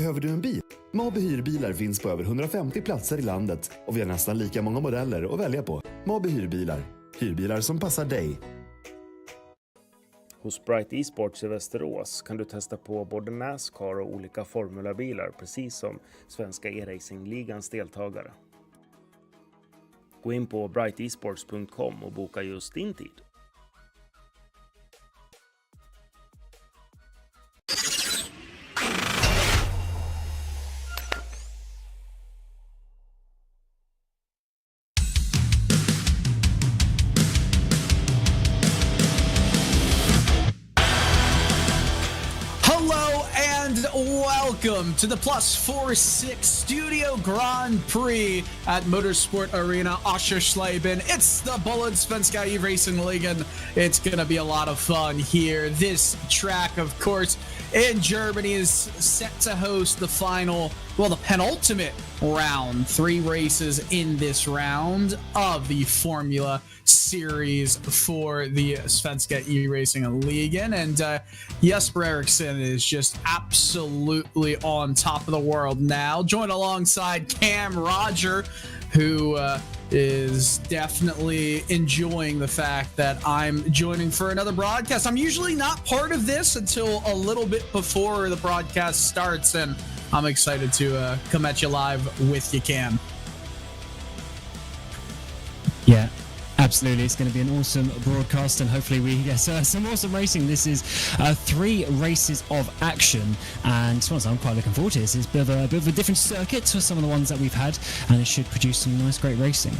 Behöver du en bil? Mabe hyrbilar finns på över 150 platser i landet och vi har nästan lika många modeller att välja på. Mabe hyrbilar. Hyrbilar som passar dig. Hos Bright Esports i Västerås kan du testa på både NASCAR och olika formulabilar, precis som Svenska Eracingligan's deltagare. Gå in på brightesports.com och boka just din tid. Welcome to the +46 Studio Grand Prix at Motorsport Arena Oschersleben. It's the Bohlin Svenska iRacing. It's going to be a lot of fun here. This track, of course, in Germany is set to host the final, well, the penultimate round. 3 races in this round of the Formula Series for the Svenska Eracingligan. And Jesper Eriksson is just absolutely on top of the world now, joined alongside Cam Roger, who is definitely enjoying the fact that I'm joining for another broadcast. I'm usually not part of this until a little bit before the broadcast starts, and I'm excited to come at you live with you, Cam. Yeah. Absolutely, it's going to be an awesome broadcast, and hopefully we get some awesome racing. This is 3 races of action, and to be honest, I'm quite looking forward to this. It's a bit of a different circuit to some of the ones that we've had, and it should produce some nice, great racing.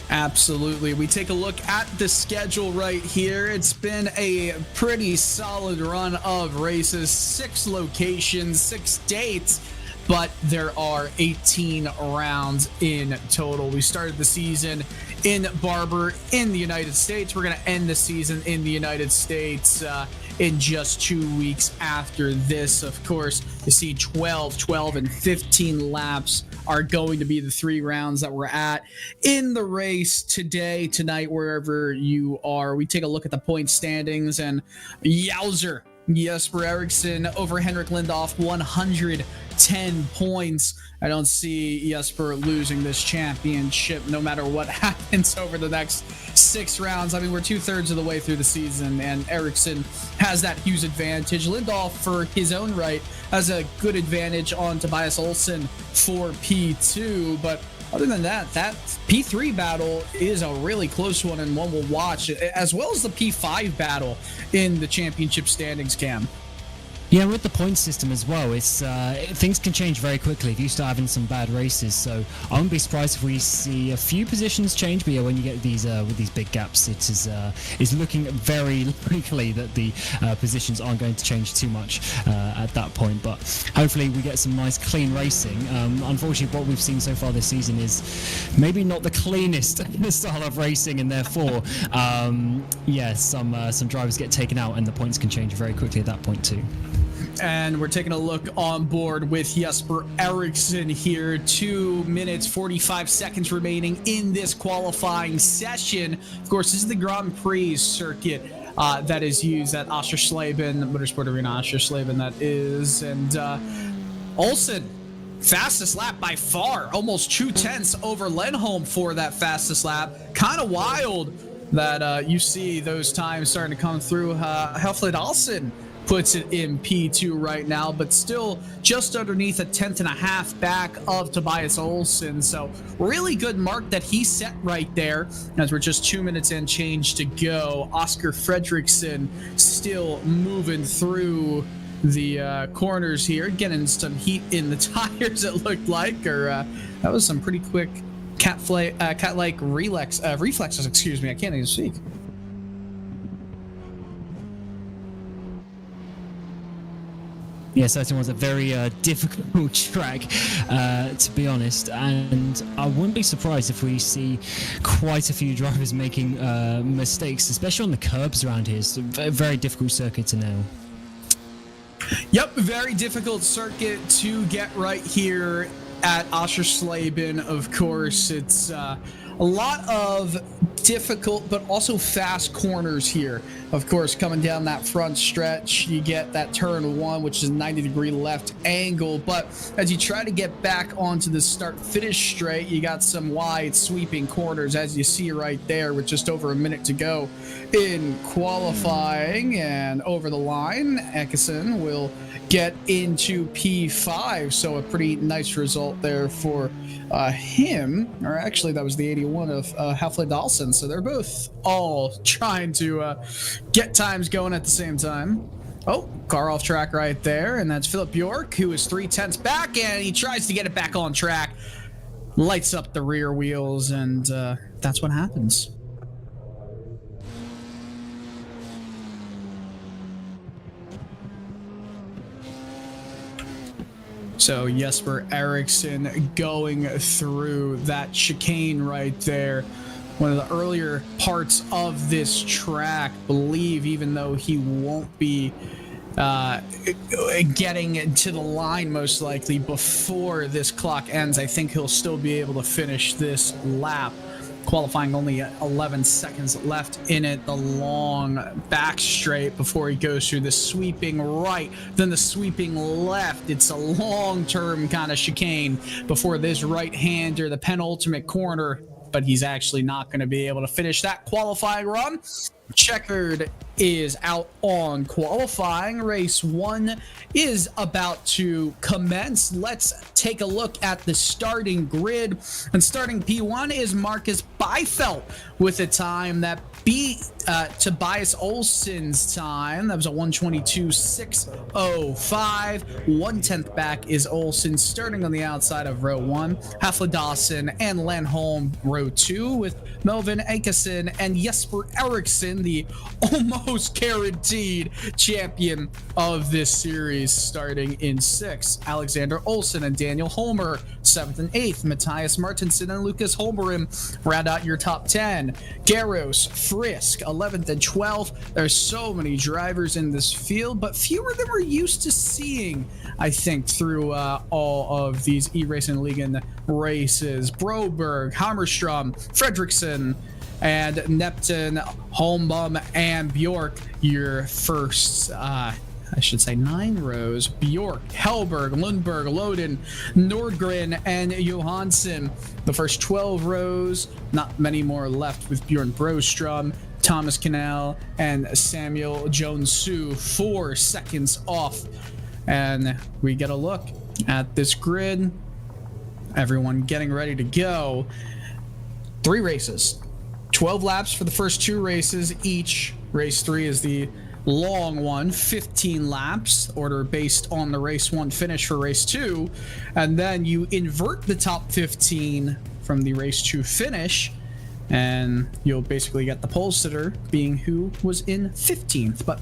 Absolutely. We take a look at the schedule right here. It's been a pretty solid run of races, 6 locations, 6 dates, but there are 18 rounds in total. We started the season in Barber in the United States. We're going to end the season in the United States in just 2 weeks after this. Of course, you see 12, and 15 laps are going to be the 3 rounds that we're at in the race today, tonight, wherever you are. We take a look at the point standings, and yowzer, Jesper Eriksson over Henrik Lindhoff, 110 points. I don't see Jesper losing this championship no matter what happens over the next 6 rounds. I mean, we're 2/3 of the way through the season, and Eriksson has that huge advantage. Lindhoff, for his own right, has a good advantage on Tobias Olsson for P2, but other than that, that P3 battle is a really close one, and one we'll watch, as well as the P5 battle in the championship standings, Cam. Yeah, with the point system as well, it's things can change very quickly if you start having some bad races. So I wouldn't be surprised if we see a few positions change. But yeah, when you get these with these big gaps, it is looking very likely that the positions aren't going to change too much at that point. But hopefully we get some nice clean racing. Unfortunately, what we've seen so far this season is maybe not the cleanest style of racing, and therefore, some drivers get taken out, and the points can change very quickly at that point too. And we're taking a look on board with Jesper Eriksson here. 2 minutes, 45 seconds remaining in this qualifying session. Of course, this is the Grand Prix circuit that is used at Oschersleben, Motorsport Arena Oschersleben, that is. And Olsson, fastest lap by far, almost 2/10 over Lindholm for that fastest lap. Kind of wild that you see those times starting to come through. Helfrid Olsson puts it in P2 right now, but still just underneath a 10.5 back of Tobias Olsson. So really good mark that he set right there, as we're just 2 minutes and change to go. Oscar Fredriksson still moving through the corners here, getting some heat in the tires, it looked like, or that was some pretty quick cat-like reflexes, excuse me, I can't even speak. Yeah, certainly was a very difficult track, to be honest, and I wouldn't be surprised if we see quite a few drivers making mistakes, especially on the curbs around here. It's a very difficult circuit to nail. Yep, very difficult circuit to get right here at Oschersleben. Of course, it's a lot of difficult but also fast corners here. Of course, coming down that front stretch, you get that turn 1, which is a 90-degree left angle, but as you try to get back onto the start-finish straight, you got some wide sweeping corners, as you see right there, with just over a minute to go in qualifying. And over the line, Ekison will get into P5, so a pretty nice result there for him. Or actually, that was the 81 of Halfley Dawson, so they're both all trying to get times going at the same time. Oh, car off track right there, and that's Philip Bjork, who is 3/10 back, and he tries to get it back on track, lights up the rear wheels, and that's what happens. So Jesper Eriksson going through that chicane right there. One of the earlier parts of this track, believe, even though he won't be getting to the line most likely before this clock ends, I think he'll still be able to finish this lap. Qualifying only 11 seconds left in it, the long back straight before he goes through the sweeping right, then the sweeping left. It's a long-term kind of chicane before this right-hander, the penultimate corner, but he's actually not going to be able to finish that qualifying run. Checkered is out on qualifying. Race 1 is about to commence. Let's take a look at the starting grid. And starting P1 is Marcus Byfelt with a time that beat Tobias Olsson's time. That was a 1:22.605. 1/10 back is Olsson, starting on the outside of row 1. Halfley Dawson and Lenholm row 2, with Melvin Ekison and Jesper Eriksson, the almost guaranteed champion of this series, starting in 6th. Alexander Olsson and Daniel Holmer, 7th and 8th. Matthias Martinson and Lucas Holmgren round out your top 10. Garros, Frisk, 11th and 12th. There's so many drivers in this field, but fewer than we're used to seeing, I think, through all of these iRacing races. Broberg, Hammerstrom, Fredriksson, and Neptun, Holmbom, and Bjork, your first, I should say 9 rows. Bjork, Hellberg, Lundberg, Loden, Nordgren, and Johansson. The first 12 rows, not many more left, with Bjorn Brostrom, Thomas Canal, and Samuel Jones-Su 4 seconds off. And we get a look at this grid. Everyone getting ready to go. 3 races. 12 laps for the first 2 races each. Race 3 is the long one, 15 laps, order based on the race 1 finish for race 2. And then you invert the top 15 from the race 2 finish, and you'll basically get the pole sitter being who was in 15th. But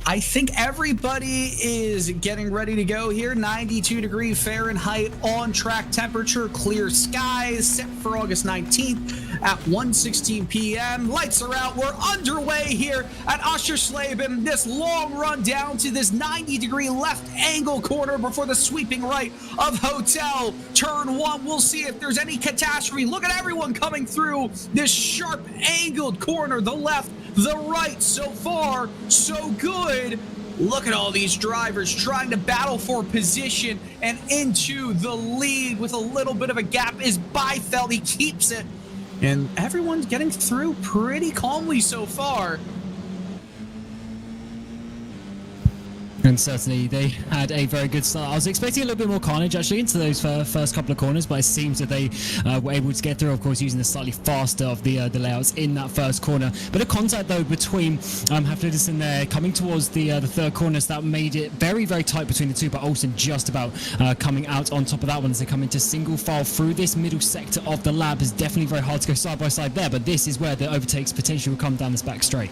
I think everybody is getting ready to go here. 92 Fahrenheit on track temperature, clear skies, set for August 19th at 1:16 p.m. Lights are out. We're underway here at Oschersleben. This long run down to this 90-degree left angle corner before the sweeping right of Hotel. Turn 1. We'll see if there's any catastrophe. Look at everyone coming through this sharp angled corner. The left, the right. So far, so good. Look at all these drivers trying to battle for position, and into the lead with a little bit of a gap is Byfelt. He keeps it, and everyone's getting through pretty calmly so far. And certainly they had a very good start. I was expecting a little bit more carnage actually into those first couple of corners, but it seems that they were able to get through, of course, using the slightly faster of the layouts in that first corner. But a contact though between Haflidason there coming towards the third corner, so that made it very, very tight between the two, but Olsson just about coming out on top of that one as they come into single file through this middle sector of the lap. Is definitely very hard to go side by side there, but this is where the overtakes potentially will come down this back straight.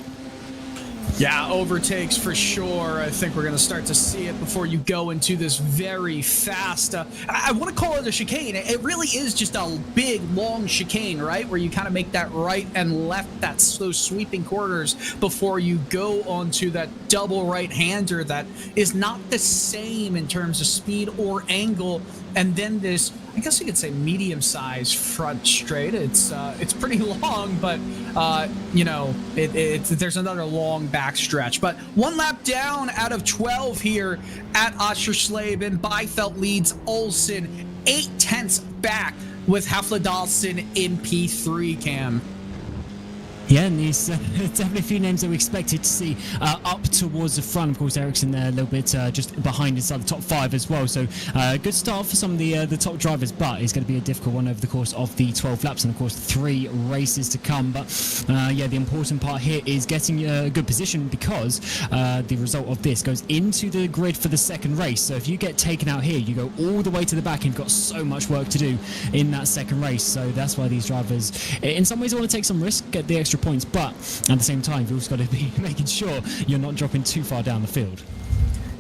Yeah, overtakes for sure. I think we're going to start to see it before you go into this very fast, I want to call it a chicane. It really is just a big, long chicane, right? Where you kind of make that right and left, those sweeping corners before you go onto that double right-hander that is not the same in terms of speed or angle and then this, I guess you could say, medium-sized front straight. It's pretty long, but you know, there's another long back stretch. But 1 lap down out of 12 here at Oschersleben. Beifeld leads Olsen 0.8 back with Hafledalsen in P3, Cam. Yeah, and there's definitely a few names that we expected to see up towards the front. Of course, Ericsson there a little bit just behind inside the top 5 as well. So good start for some of the top drivers, but it's going to be a difficult one over the course of the 12 laps and, of course, 3 races to come. But yeah, the important part here is getting a good position, because the result of this goes into the grid for the second race. So if you get taken out here, you go all the way to the back and you've got so much work to do in that second race. So that's why these drivers, in some ways, want to take some risk, get the extra points, but at the same time you've also got to be making sure you're not dropping too far down the field.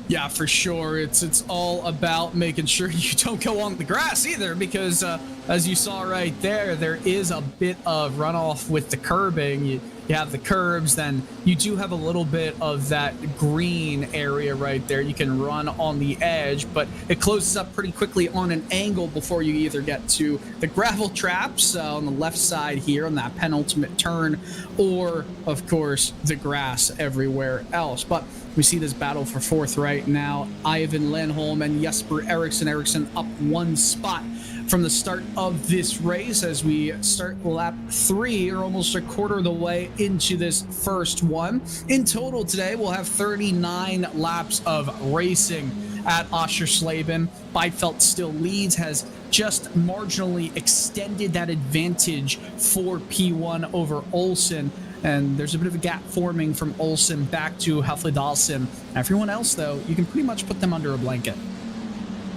Yeah, for sure. It's all about making sure you don't go on the grass either, because as you saw right there is a bit of runoff with the curbing. You have the curbs, then you do have a little bit of that green area right there. You can run on the edge, but it closes up pretty quickly on an angle before you either get to the gravel traps on the left side here on that penultimate turn, or, of course, the grass everywhere else. But we see this battle for 4th right now. Ivan Lindholm and Jesper Eriksson. Eriksson up 1 spot from the start of this race as we start lap 3, or almost a quarter of the way into this first one. In total today, we'll have 39 laps of racing at Oschersleben. Beifeld still leads, has just marginally extended that advantage for P1 over Olsen. And there's a bit of a gap forming from Olsen back to Hafledalsen. Everyone else, though, you can pretty much put them under a blanket.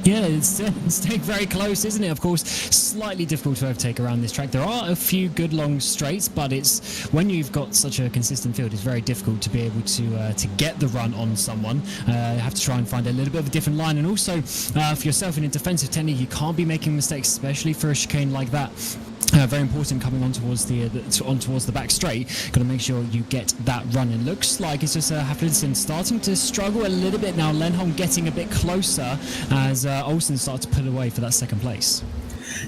Yeah, it's staying very close, isn't it? Of course, slightly difficult to overtake around this track. There are a few good long straights, but it's when you've got such a consistent field, it's very difficult to be able to get the run on someone. You have to try and find a little bit of a different line, and also for yourself in a defensive technique, you can't be making mistakes, especially for a chicane like that. Very important coming on towards the back straight. Got to make sure you get that run. It looks like it's just Hafledalsen starting to struggle a little bit now. Lindholm getting a bit closer as Olsen starts to put away for that second place.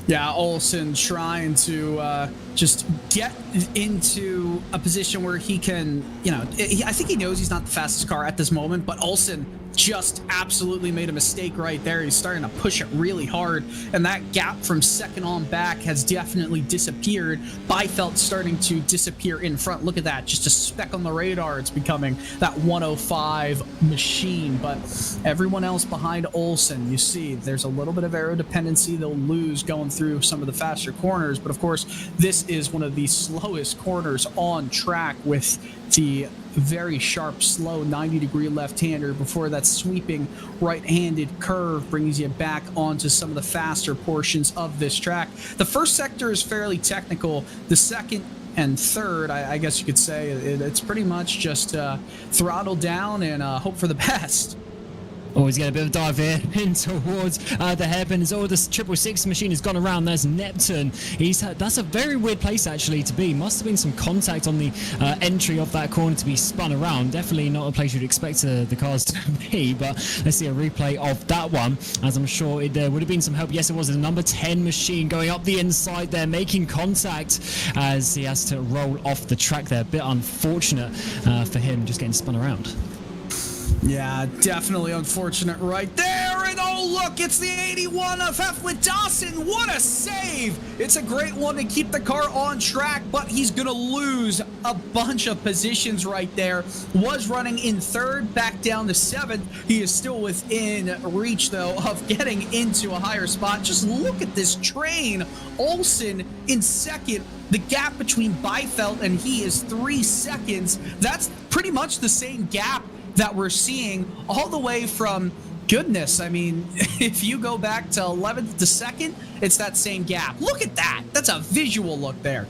Yeah, Olsen trying to just get into a position where he can, you know, I think he knows he's not the fastest car at this moment, but Olsen just absolutely made a mistake right there. He's starting to push it really hard, and that gap from second on back has definitely disappeared. Beifeld starting to disappear in front. Look at that, just a speck on the radar. It's becoming that 105 machine, but everyone else behind Olsen, you see there's a little bit of aero dependency they'll lose going through some of the faster corners, but of course this is one of the slowest corners on track with the very sharp, slow 90-degree left-hander before that sweeping right-handed curve brings you back onto some of the faster portions of this track. The first sector is fairly technical. The second and third, I guess you could say, it's pretty much just throttle down and hope for the best. Always get a bit of a dive here in towards the hairpin. Oh, this 666 machine has gone around. There's Neptune. That's a very weird place actually to be. Must have been some contact on the entry of that corner to be spun around. Definitely not a place you'd expect the cars to be, but let's see a replay of that one, as I'm sure there would have been some help. Yes, it was a number 10 machine going up the inside there, making contact as he has to roll off the track there. A bit unfortunate for him, just getting spun around. Yeah, definitely unfortunate right there. And oh, look, it's the 81 of Hafledalsen. What a save. It's a great one to keep the car on track, but he's going to lose a bunch of positions right there. Was running in 3rd, back down to 7th. He is still within reach, though, of getting into a higher spot. Just look at this train. Olsen in 2nd. The gap between Beifeld and he is 3 seconds. That's pretty much the same gap that we're seeing all the way from, goodness, I mean, if you go back to 11th to 2nd, it's that same gap. Look at that. That's a visual look there.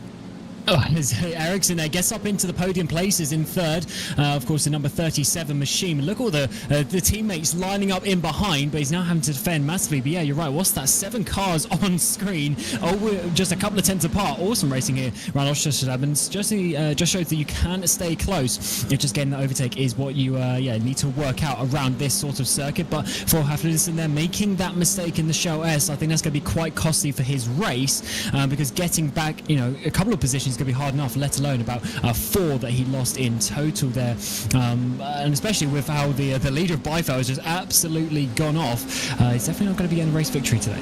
Oh, as Ericsson there gets up into the podium places in third. Of course, the number 37 machine. Look at all the teammates lining up in behind, but he's now having to defend massively. But yeah, you're right. What's that? 7 cars on screen. Oh, we're just a couple of tenths apart. Awesome racing here around Oschersleben. Just shows that you can stay close. It's just getting the overtake is what you need to work out around this sort of circuit. But for Haflidsson there, making that mistake in the Shell S, I think that's going to be quite costly for his race because getting back, a couple of positions is going to be hard enough, let alone about 4 that he lost in total there. And especially with how the leader of Beifeld has just absolutely gone off, he's definitely not going to be getting a race victory today.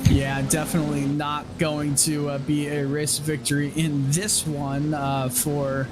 Yeah, definitely not going to be a race victory in this one for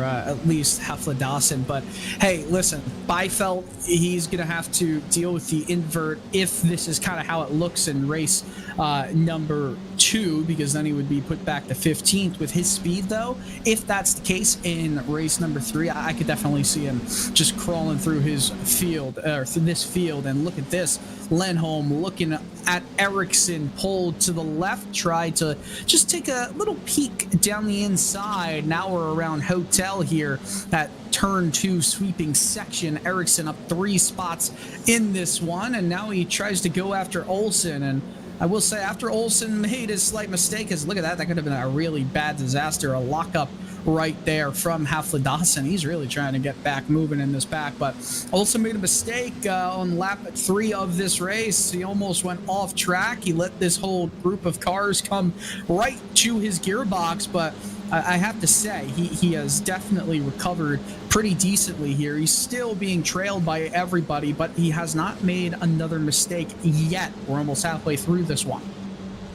at least Haflidsson. But hey, listen, Beifeld, he's going to have to deal with the invert if this is kind of how it looks in race number 2, because then he would be put back to 15th with his speed. Though, if that's the case in race number 3, I could definitely see him just crawling through his field, or through this field. And look at this, Lindholm looking at Ericsson, pulled to the left, tried to just take a little peek down the inside. Now we're around Hotel here at turn 2 sweeping section. Ericsson up 3 spots in this one, and now he tries to go after Olsen. And I will say, after Olsen made his slight mistake, because look at that could have been a really bad disaster, a lockup right there from Haflidsson. He's really trying to get back moving in this back, but Olsen made a mistake on lap 3 of this race. He almost went off track. He let this whole group of cars come right to his gearbox, but I have to say, he has definitely recovered pretty decently here. He's still being trailed by everybody, but he has not made another mistake yet. We're almost halfway through this one.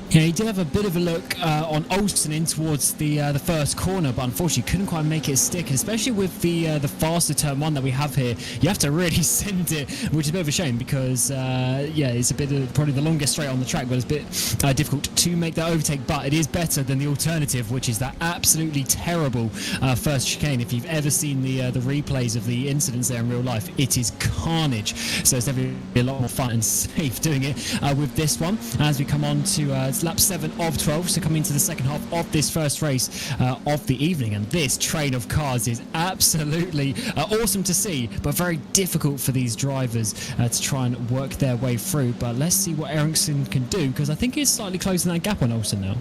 Yeah, he did have a bit of a look on Olsen in towards the first corner, but unfortunately couldn't quite make it stick, especially with the faster turn 1 that we have here. You have to really send it, which is a bit of a shame because, it's a bit of probably the longest straight on the track, but it's a bit difficult to make that overtake, but it is better than the alternative, which is that absolutely terrible first chicane. If you've ever seen the replays of the incidents there in real life, it is carnage. So it's definitely a lot more fun and safe doing it with this one. As we come on to lap 7 of 12, so coming into the second half of this first race of the evening, and this train of cars is absolutely awesome to see, but very difficult for these drivers to try and work their way through. But let's see what Ericsson can do, because I think he's slightly closing that gap on Olsen now.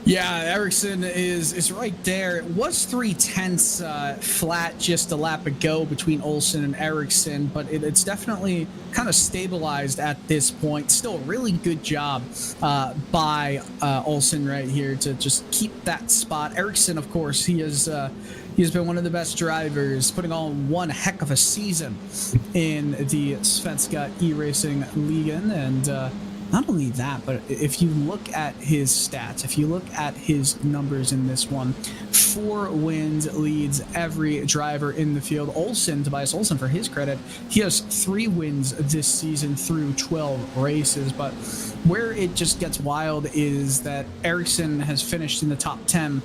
Yeah, Ericsson is right there. It was 3/10 flat just a lap ago between Olsen and Ericsson, but it's definitely kind of stabilized at this point. Still a really good job by Olsen right here to just keep that spot. Ericsson, of course, he's been one of the best drivers, putting on one heck of a season in the Svenska Eracingligan. And not only that, but if you look at his stats, if you look at his numbers in this one, 4 wins leads every driver in the field. Tobias Olsen, for his credit, he has 3 wins this season through 12 races. But where it just gets wild is that Ericsson has finished in the top 10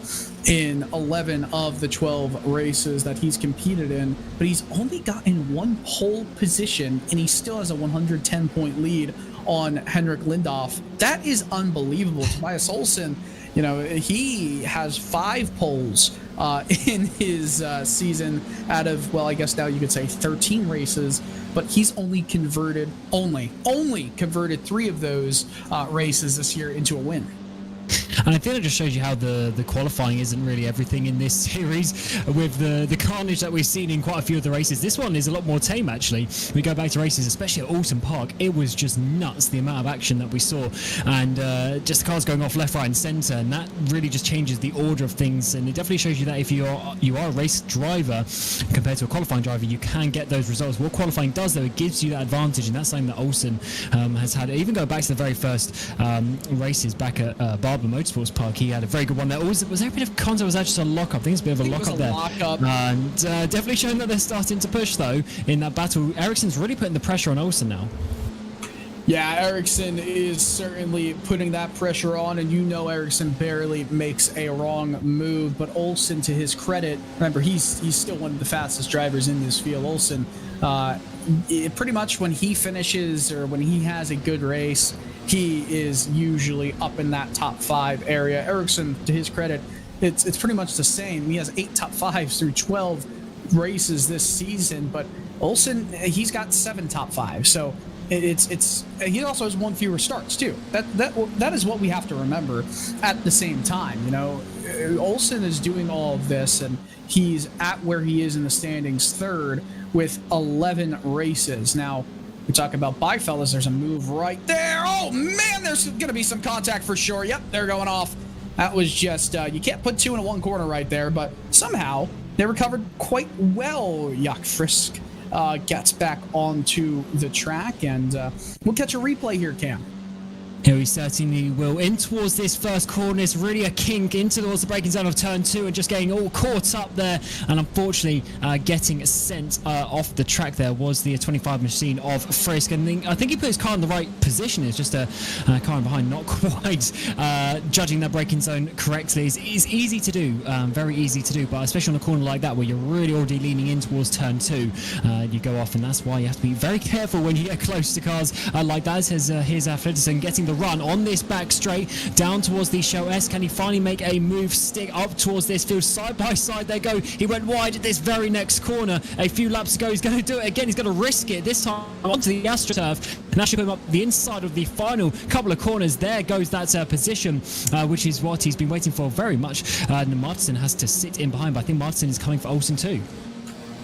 in 11 of the 12 races that he's competed in, but he's only gotten 1 pole position, and he still has a 110-point lead on Henrik Lindhoff. That is unbelievable. Tobias Olsen, he has 5 poles in his season out of, well, I guess now you could say 13 races, but he's only converted 3 of those races this year into a win. And I think it just shows you how the qualifying isn't really everything in this series, with the carnage that we've seen in quite a few of the races. This one is a lot more tame, actually. We go back to races, especially at Alton Park. It was just nuts, the amount of action that we saw, and just the cars going off left, right and centre, and that really just changes the order of things. And it definitely shows you that if you are a race driver compared to a qualifying driver, you can get those results. What qualifying does, though, it gives you that advantage, and that's something that Olsen has had. Even go back to the very first races back at Barber Motorsports Park, he had a very good one there. Was there a bit of contact? Was that just a lock-up? I think it's a bit of a lock-up there. And definitely showing that they're starting to push, though, in that battle. Ericsson's really putting the pressure on Olsen now. Yeah, Ericsson is certainly putting that pressure on, and Ericsson barely makes a wrong move. But Olsen, to his credit, remember, he's still one of the fastest drivers in this field. Olsen, pretty much when he finishes or when he has a good race, he is usually up in that top 5 area. Ericsson, to his credit, it's pretty much the same. He has 8 top 5s through 12 races this season, but Olsen, he's got 7 top 5. So he also has 1 fewer starts too. That is what we have to remember at the same time. You know, Olsen is doing all of this, and he's at where he is in the standings, 3rd with 11 races. Now, we talk about Byfellas. There's a move right there. Oh man, there's going to be some contact for sure. Yep, they're going off. That was just you can't put 2 in one corner right there, but somehow they recovered quite well. Jack Frisk gets back onto the track, and we'll catch a replay here, Cam. Here we certainly will. In towards this first corner, it's really a kink into towards the braking zone of turn 2 and just getting all caught up there, and unfortunately getting sent off the track. There was the 25 machine of Frisk, and I think he put his car in the right position. It's just a car in behind, not quite judging that braking zone correctly. It's easy to do, very easy to do, but especially on a corner like that where you're really already leaning in towards turn 2, you go off, and that's why you have to be very careful when you get close to cars like that. Here's Athleticism getting the run on this back straight down towards the Shell S. Can he finally make a move, stick up towards this field? Side by side they go. He went wide at this very next corner a few laps ago. He's going to do it again. He's going to risk it this time onto the AstroTurf, and that should put him up the inside of the final couple of corners. There goes that position, which is what he's been waiting for very much. Martin has to sit in behind, but I think Martin is coming for Olsen too.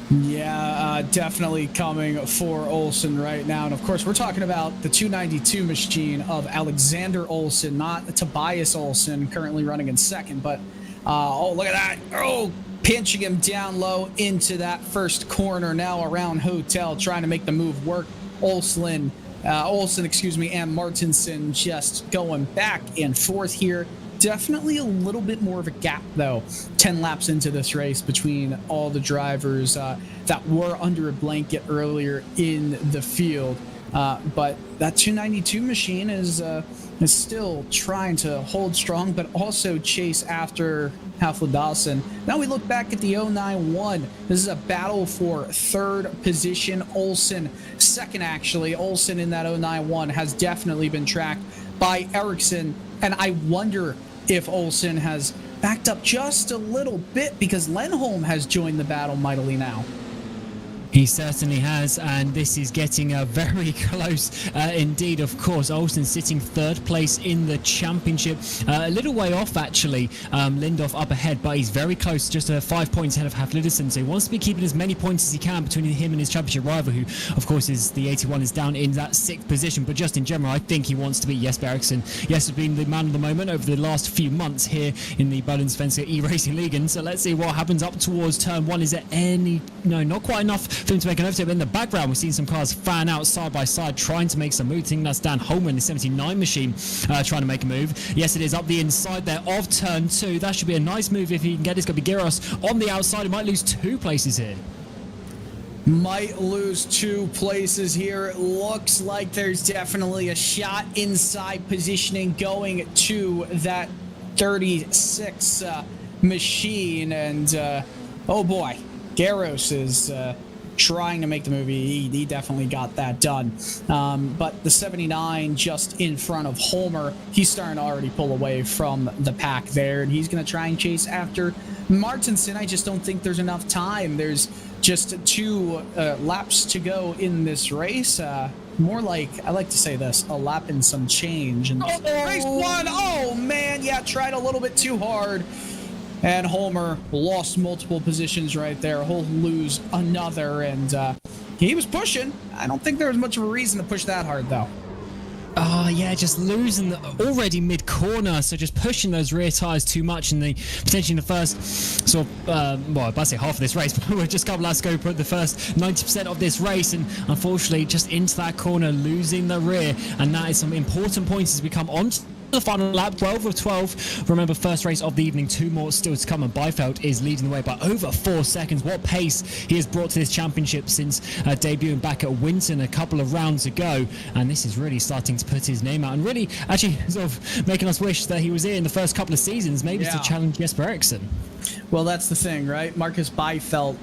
Yeah, definitely coming for Olsen right now. And of course, we're talking about the 292 machine of Alexander Olsen, not Tobias Olsen, currently running in 2nd. But, oh, look at that. Oh, pinching him down low into that first corner now around Hotel, trying to make the move work. Olsen, and Martinson just going back and forth here. Definitely a little bit more of a gap, though, 10 laps into this race between all the drivers that were under a blanket earlier in the field. But that 292 machine is still trying to hold strong, but also chase after Halfledawson. Now we look back at the 091. This is a battle for 3rd position. Olsen 2nd, actually. Olsen in that 091 has definitely been tracked by Ericsson, and I wonder if Olsen has backed up just a little bit, because Lenholm has joined the battle mightily now. He certainly has, and this is getting very close indeed. Of course, Olsen sitting 3rd place in the championship, a little way off actually. Lindorf up ahead, but he's very close, just 5 points ahead of Haflidason, so he wants to be keeping as many points as he can between him and his championship rival, who of course is the 81, is down in that 6th position. But just in general, I think he wants to be Jesper Eriksson. Yes, has been the man of the moment over the last few months here in the Bohlin Svenska iRacing so let's see what happens up towards turn 1. Is there no, not quite enough for him to make an overtake. But in the background, we've seen some cars fan out side by side, trying to make some move. I think that's Dan Holman, the 79 machine, trying to make a move. Yes, it is up the inside there of turn 2. That should be a nice move if he can get it. It's going to be Giros on the outside. He might lose 2 places here. Might lose 2 places here. Looks like there's definitely a shot inside positioning going to that 36 machine. And oh boy, Garros is trying to make the move. He definitely got that done. But the 79 just in front of Holmer, he's starting to already pull away from the pack there, and he's going to try and chase after Martinson. I just don't think there's enough time. There's just 2 laps to go in this race. More like, I like to say this, a lap and some change. And race 1, oh man, yeah, tried a little bit too hard. And Holmer lost multiple positions right there. He'll lose another, and he was pushing. I don't think there was much of a reason to push that hard, though. Oh, yeah, just losing already mid-corner, so just pushing those rear tyres too much, and potentially in the first sort of, well, I'd say half of this race, but we're just a couple laps ago, put the first 90% of this race, and unfortunately just into that corner, losing the rear, and that is some important points as we come on to the final lap. 12 of 12. Remember, first race of the evening, 2 more still to come, and Byfeld is leading the way by over 4 seconds. What pace he has brought to this championship since debuting back at Winton a couple of rounds ago, and this is really starting to put his name out, and really actually sort of making us wish that he was here in the first couple of seasons, maybe to challenge Jesper Eriksson. Well, that's the thing, right? Marcus Byfeld,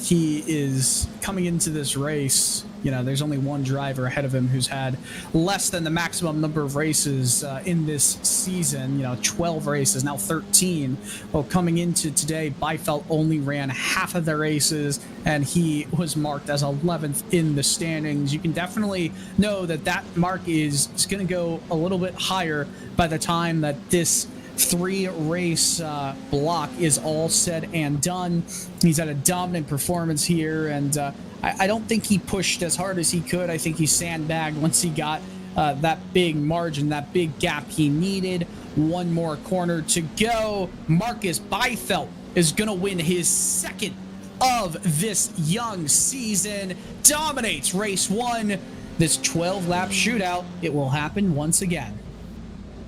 he is coming into this race You know, there's only one driver ahead of him who's had less than the maximum number of races in this season. You know, 12 races, now 13. Well, coming into today, Byfeld only ran half of the races, and he was marked as 11th in the standings. You can definitely know that that mark is going to go a little bit higher by the time that this 3-race block is all said and done. He's had a dominant performance here, and I don't think he pushed as hard as he could. I think he sandbagged once he got that big margin, that big gap he needed. One more corner to go. Marcus Byfeld is going to win his second of this young season. Dominates race 1. This 12-lap shootout, it will happen once again.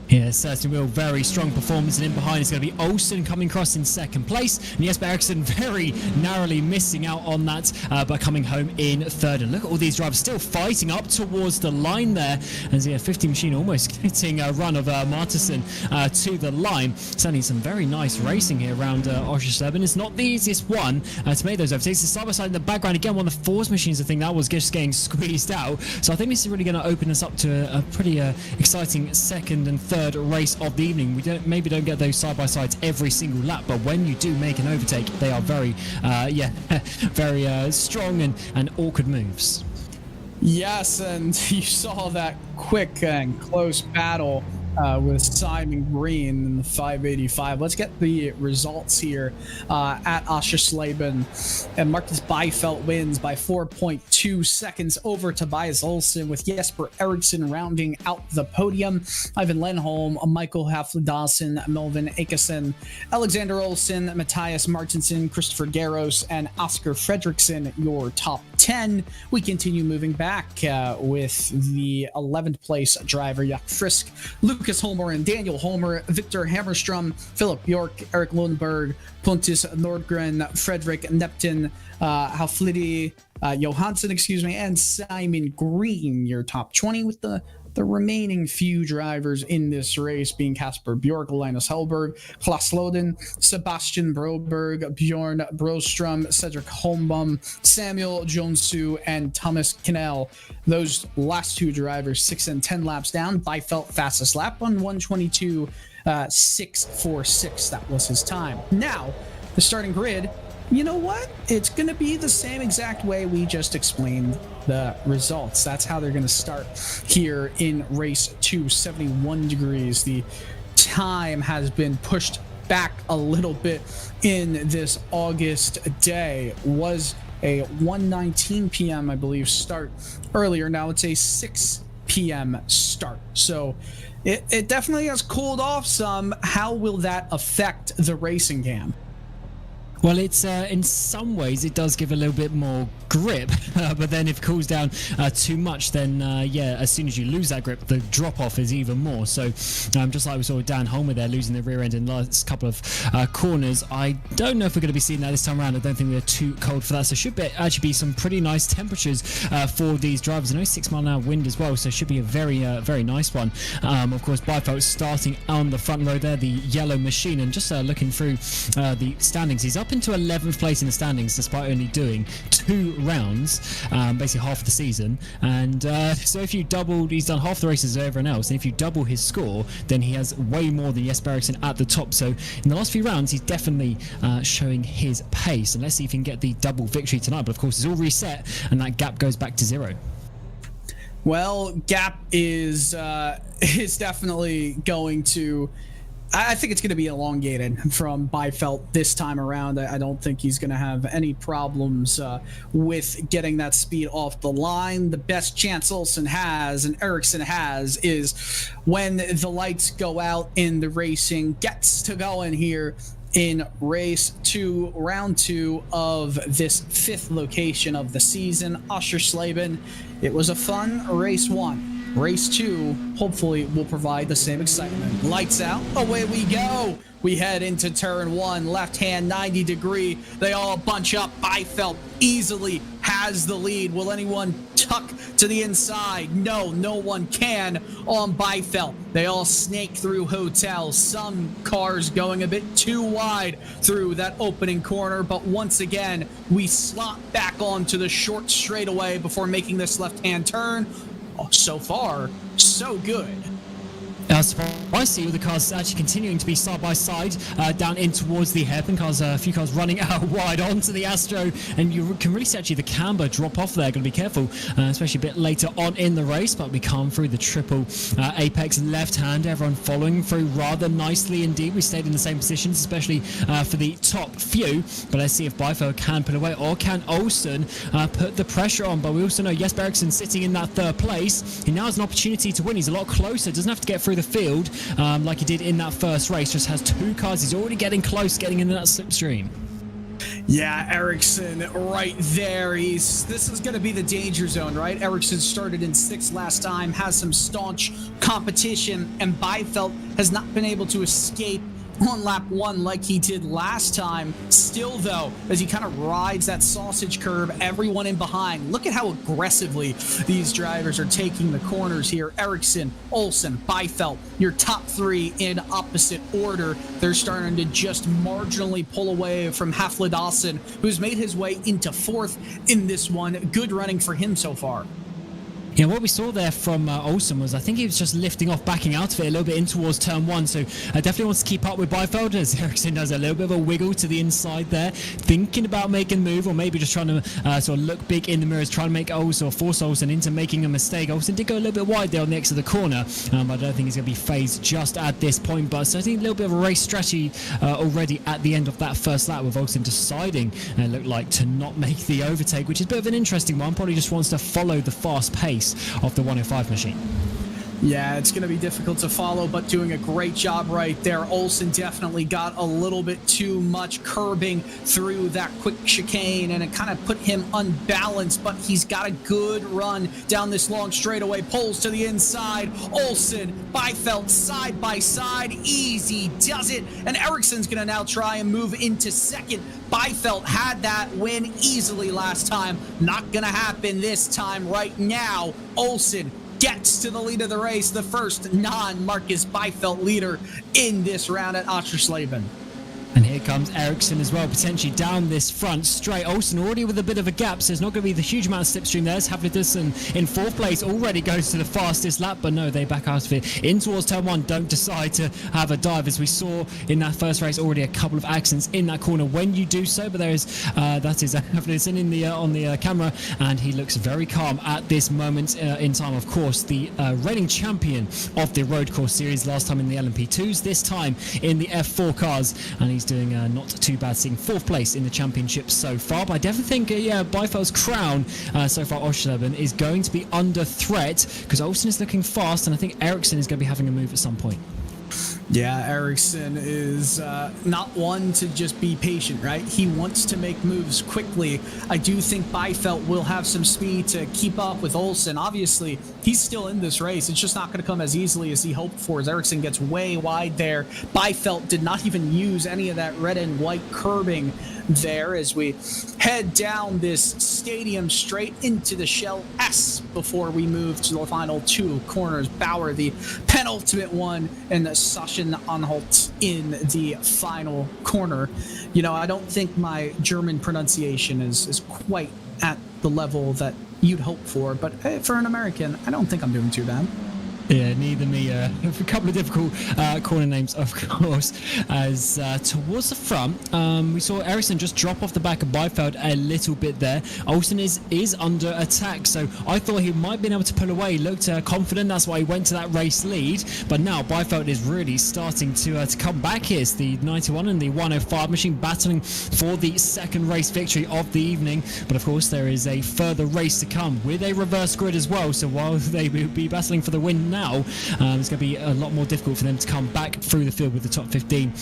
Yeah, certainly will. Very strong performance, and in behind is going to be Olsen coming across in second place, and Jesper Eriksson very narrowly missing out on that by coming home in third. And look at all these drivers still fighting up towards the line there, as the 50 machine almost getting a run of Martinsen to the line. Certainly some very nice racing here around Oschersleben. It's not the easiest one to make those overtakes. The side by side in the background again, one of the Force machines, I think that was just getting squeezed out. So I think this is really going to open us up to a pretty exciting second and third race of the evening. We maybe don't get those side by sides every single lap, but when you do make an overtake, they are very very strong and awkward moves. Yes, and you saw that quick and close battle with Simon Green in the 585. Let's get the results here at Oschersleben. And Marcus Byfeld wins by 4.2 seconds over Tobias Olsen, with Jesper Eriksson rounding out the podium. Ivan Lenholm, Michael Haflidasen, Melvin Akesson, Alexander Olsen, Matthias Martinsen, Christopher Garros, and Oscar Fredriksson, your top 10. We continue moving back with the 11th place driver, Jack Frisk, Lucas Holmer and Daniel Holmer, Victor Hammerstrom, Philip Bjork, Eric Lundberg, Pontus Nordgren, Fredrik Neptun, Haflidi Johansson, and Simon Green, your top 20, with the remaining few drivers in this race being Kasper Bjork, Linus Hellberg, Klas Loden, Sebastian Broberg, Bjorn Broström, Cedric Holmbom, Samuel Jonsu, and Thomas Knell. Those last two drivers, 6 and 10 laps down. Byfeld fastest lap on 1:22.646. That was his time. Now, the starting grid. You know what? It's going to be the same exact way we just explained the results. That's how they're going to start here in race 2, 71 degrees. The time has been pushed back a little bit in this August day. Was a 1:19 p.m., I believe, start earlier. Now it's a 6 p.m. start. So it definitely has cooled off some. How will that affect the racing cam? Well, it's in some ways it does give a little bit more grip, but then if it cools down too much, then as soon as you lose that grip, the drop off is even more. So just like we saw with Dan Holmer there losing the rear end in the last couple of corners, I don't know if we're going to be seeing that this time around. I don't think we're too cold for that, so should actually be some pretty nice temperatures for these drivers. I know 6 mile an hour wind as well, so it should be a very very nice one. Of course, Byfeld starting on the front row there, the yellow machine, and just looking through the standings, he's up into 11th place in the standings despite only doing 2 rounds, basically half the season. And so if you doubled, he's done half the races of everyone else, and if you double his score, then he has way more than Jesper Eriksson at the top. So in the last few rounds, he's definitely showing his pace, and let's see if he can get the double victory tonight. But of course, it's all reset, and that gap goes back to 0. Well, gap is definitely going to. I think it's going to be elongated from Byfeld this time around. I don't think he's going to have any problems with getting that speed off the line. The best chance Olsen has and Eriksson has is when the lights go out and the racing gets to going here in race 2, round 2 of this 5th location of the season, Oschersleben. It was a fun race 1. Race 2, hopefully, will provide the same excitement. Lights out, away we go. We head into turn 1, left hand 90 degree. They all bunch up. Byfeld easily has the lead. Will anyone tuck to the inside. No one can on Byfeld. They all snake through Hotel. Some cars going a bit too wide through that opening corner, but once again, we slot back onto the short straightaway before making this left-hand turn. Oh, so far, so good. I see all the cars actually continuing to be side by side down in towards the hairpin cars. A few cars running out wide onto the Astro, and you can really see actually the camber drop off there. Got to be careful, especially a bit later on in the race, but we come through the triple apex left hand. Everyone following through rather nicely indeed. We stayed in the same positions, especially for the top few, but let's see if Byfeld can pull away, or can Olsen put the pressure on. But we also know Jesper Eriksson sitting in that third place. He now has an opportunity to win. He's a lot closer, doesn't have to get through the field like he did in that first race. Just has two cars. He's already getting close, getting into that slipstream. Yeah, Ericsson right there. This is going to be the danger zone, right? Ericsson started in 6th last time, has some staunch competition, and Byfeld has not been able to escape on lap 1 like he did last time. Still though, as he kind of rides that sausage curve, everyone in behind, look at how aggressively these drivers are taking the corners here. Ericsson, Olsen, Byfeld, your top 3 in opposite order. They're starting to just marginally pull away from Hafle Dawson, who's made his way into 4th in this one. Good running for him so far. Yeah, what we saw there from Olsen was, I think he was just lifting off, backing out of it a little bit in towards turn 1. So definitely wants to keep up with Byfeld, as Ericsson does a little bit of a wiggle to the inside there, thinking about making a move, or maybe just trying to sort of look big in the mirrors, trying to make Olsen or force Olsen into making a mistake. Olsen did go a little bit wide there on the exit of the corner, but I don't think he's going to be phased just at this point. But so I think a little bit of a race strategy already at the end of that first lap, with Olsen deciding, it looked like, to not make the overtake, which is a bit of an interesting one. Probably just wants to follow the fast pace of the 105 machine. Yeah, it's going to be difficult to follow, but doing a great job right there. Olsen definitely got a little bit too much curbing through that quick chicane, and it kind of put him unbalanced, but he's got a good run down this long straightaway. Pulls to the inside. Olsen, Byfeld side by side. Easy does it. And Ericsson's going to now try and move into 2nd. Byfeld had that win easily last time. Not going to happen this time. Right now, Olsen gets to the lead of the race, the first non-Marcus Byfeld leader in this round at Oschersleben. And here comes Ericsson as well, potentially down this front straight. Olsen already with a bit of a gap, so there's not going to be the huge amount of slipstream there. Havlicton in 4th place already goes to the fastest lap, but no, they back out of it. In towards turn 1, don't decide to have a dive, as we saw in that first race already a couple of accidents in that corner when you do so. But there is that is Havlicton in the on the camera, and he looks very calm at this moment in time. Of course, the reigning champion of the road course series, last time in the LMP2s, this time in the F4 cars, and he's doing not too bad, seeing 4th place in the championship so far. But I definitely think Byfeld's crown so far, Oschersleben, is going to be under threat, because Olsen is looking fast, and I think Ericsson is going to be having a move at some point. Yeah, Ericsson is not one to just be patient, right? He wants to make moves quickly. I do think Byfeld will have some speed to keep up with Olsen. Obviously, he's still in this race. It's just not going to come as easily as he hoped for, as Ericsson gets way wide there. Byfeld did not even use any of that red and white curbing there as we head down this stadium straight into the Shell S before we move to the final 2 corners. Bauer, the penultimate one, and Sachsen-Anhalt in the final corner. You know, I don't think my German pronunciation is quite at the level that you'd hope for, but for an American, I don't think I'm doing too bad. Yeah, neither me. A couple of difficult corner names, of course. As towards the front, we saw Ericsson just drop off the back of Byfeld a little bit there. Olsen is under attack, so I thought he might have been able to pull away. He looked confident, that's why he went to that race lead. But now Byfeld is really starting to come back here. It's the 91 and the 105 machine battling for the 2nd race victory of the evening. But of course, there is a further race to come with a reverse grid as well. So while they will be battling for the win now, it's going to be a lot more difficult for them to come back through the field with the top 15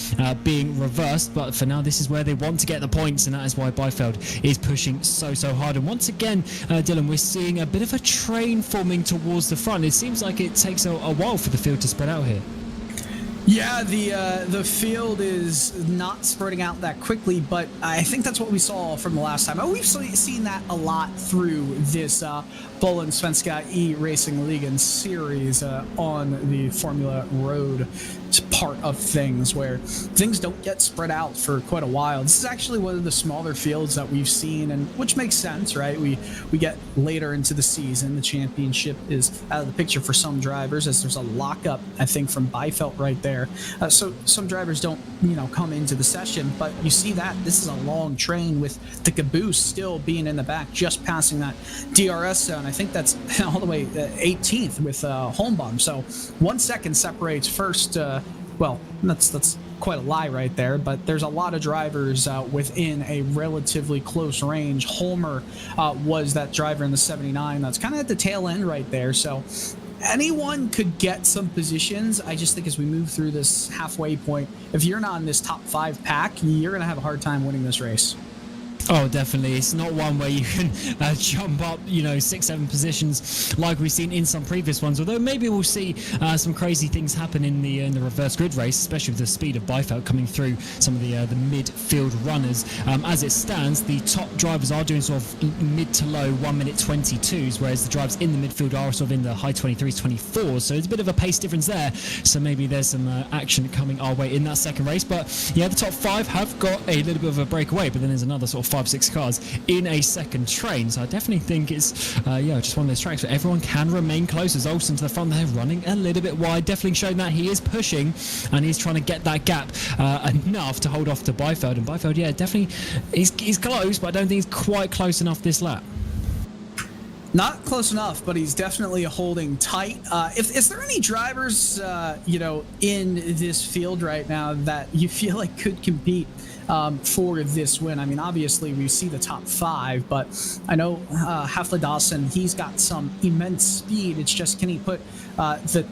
being reversed. But for now, this is where they want to get the points, and that is why Byfeld is pushing so hard. And once again, Dylan, we're seeing a bit of a train forming towards the front. It seems like it takes a while for the field to spread out here. Yeah, the field is not spreading out that quickly, but I think that's what we saw from the last time. We've seen that a lot through this Bohlin Svenska Eracingligan series on the Formula Road part of things, where things don't get spread out for quite a while. This is actually one of the smaller fields that we've seen, and which makes sense, right? We get later into the season, the championship is out of the picture for some drivers, as there's a lockup, I think, from Biefeld right there. So some drivers don't, come into the session, but you see that this is a long train with the caboose still being in the back, just passing that DRS zone. I think that's all the way 18th with Holmbaum. So 1 second separates first. Well, that's quite a lie right there, but there's a lot of drivers within a relatively close range. Holmer was that driver in the 79 that's kind of at the tail end right there. So anyone could get some positions. I just think as we move through this halfway point, if you're not in this top 5 pack, you're going to have a hard time winning this race. Oh, definitely. It's not one where you can jump up, 6-7 positions like we've seen in some previous ones. Although maybe we'll see some crazy things happen in the reverse grid race, especially with the speed of Biefeld coming through some of the midfield runners. As it stands, the top drivers are doing sort of mid to low 1 minute 22s, whereas the drivers in the midfield are sort of in the high 23s, 24s. So there's a bit of a pace difference there. So maybe there's some action coming our way in that second race. But yeah, the top 5 have got a little bit of a breakaway, but then there's another sort of 5-6 cars in a second train. So I definitely think it's just one of those tracks where everyone can remain close. As Olsen to the front there, running a little bit wide, definitely showing that he is pushing and he's trying to get that gap enough to hold off to Biefeld. And Biefeld, definitely he's close, but I don't think he's quite close enough this lap. Not close enough, but he's definitely holding tight. Is there any drivers, in this field right now that you feel like could compete for this win? I mean, obviously we see the top 5, but I know Hafle Dawson, he's got some immense speed. It's just, can he put the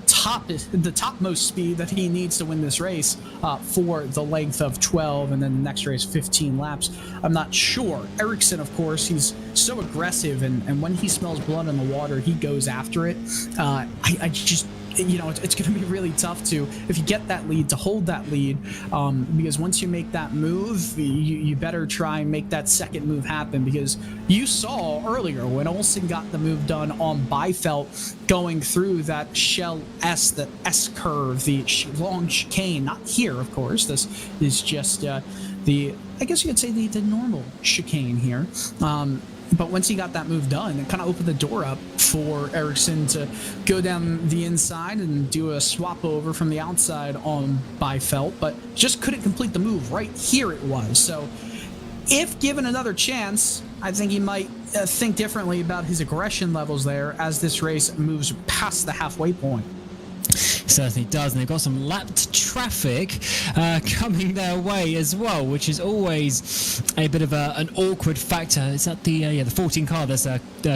topmost speed that he needs to win this race for the length of 12, and then the next race 15 laps? I'm not sure. Ericsson, of course, he's so aggressive, and when he smells blood in the water, he goes after it. I just, it's going to be really tough to, if you get that lead, to hold that lead, because once you make that move, you better try and make that second move happen, because you saw earlier when Olsen got the move done on Biefeld going through that Shell S, the S curve, the long chicane, not here, of course. This is just I guess you could say the normal chicane here. But once he got that move done, it kind of opened the door up for Ericsson to go down the inside and do a swap over from the outside on Biefeld, but just couldn't complete the move. Right here it was. So if given another chance, I think he might think differently about his aggression levels there as this race moves past the halfway point. Certainly does, and they've got some lapped traffic coming their way as well, which is always a bit of an awkward factor. It's at the 14 car. There's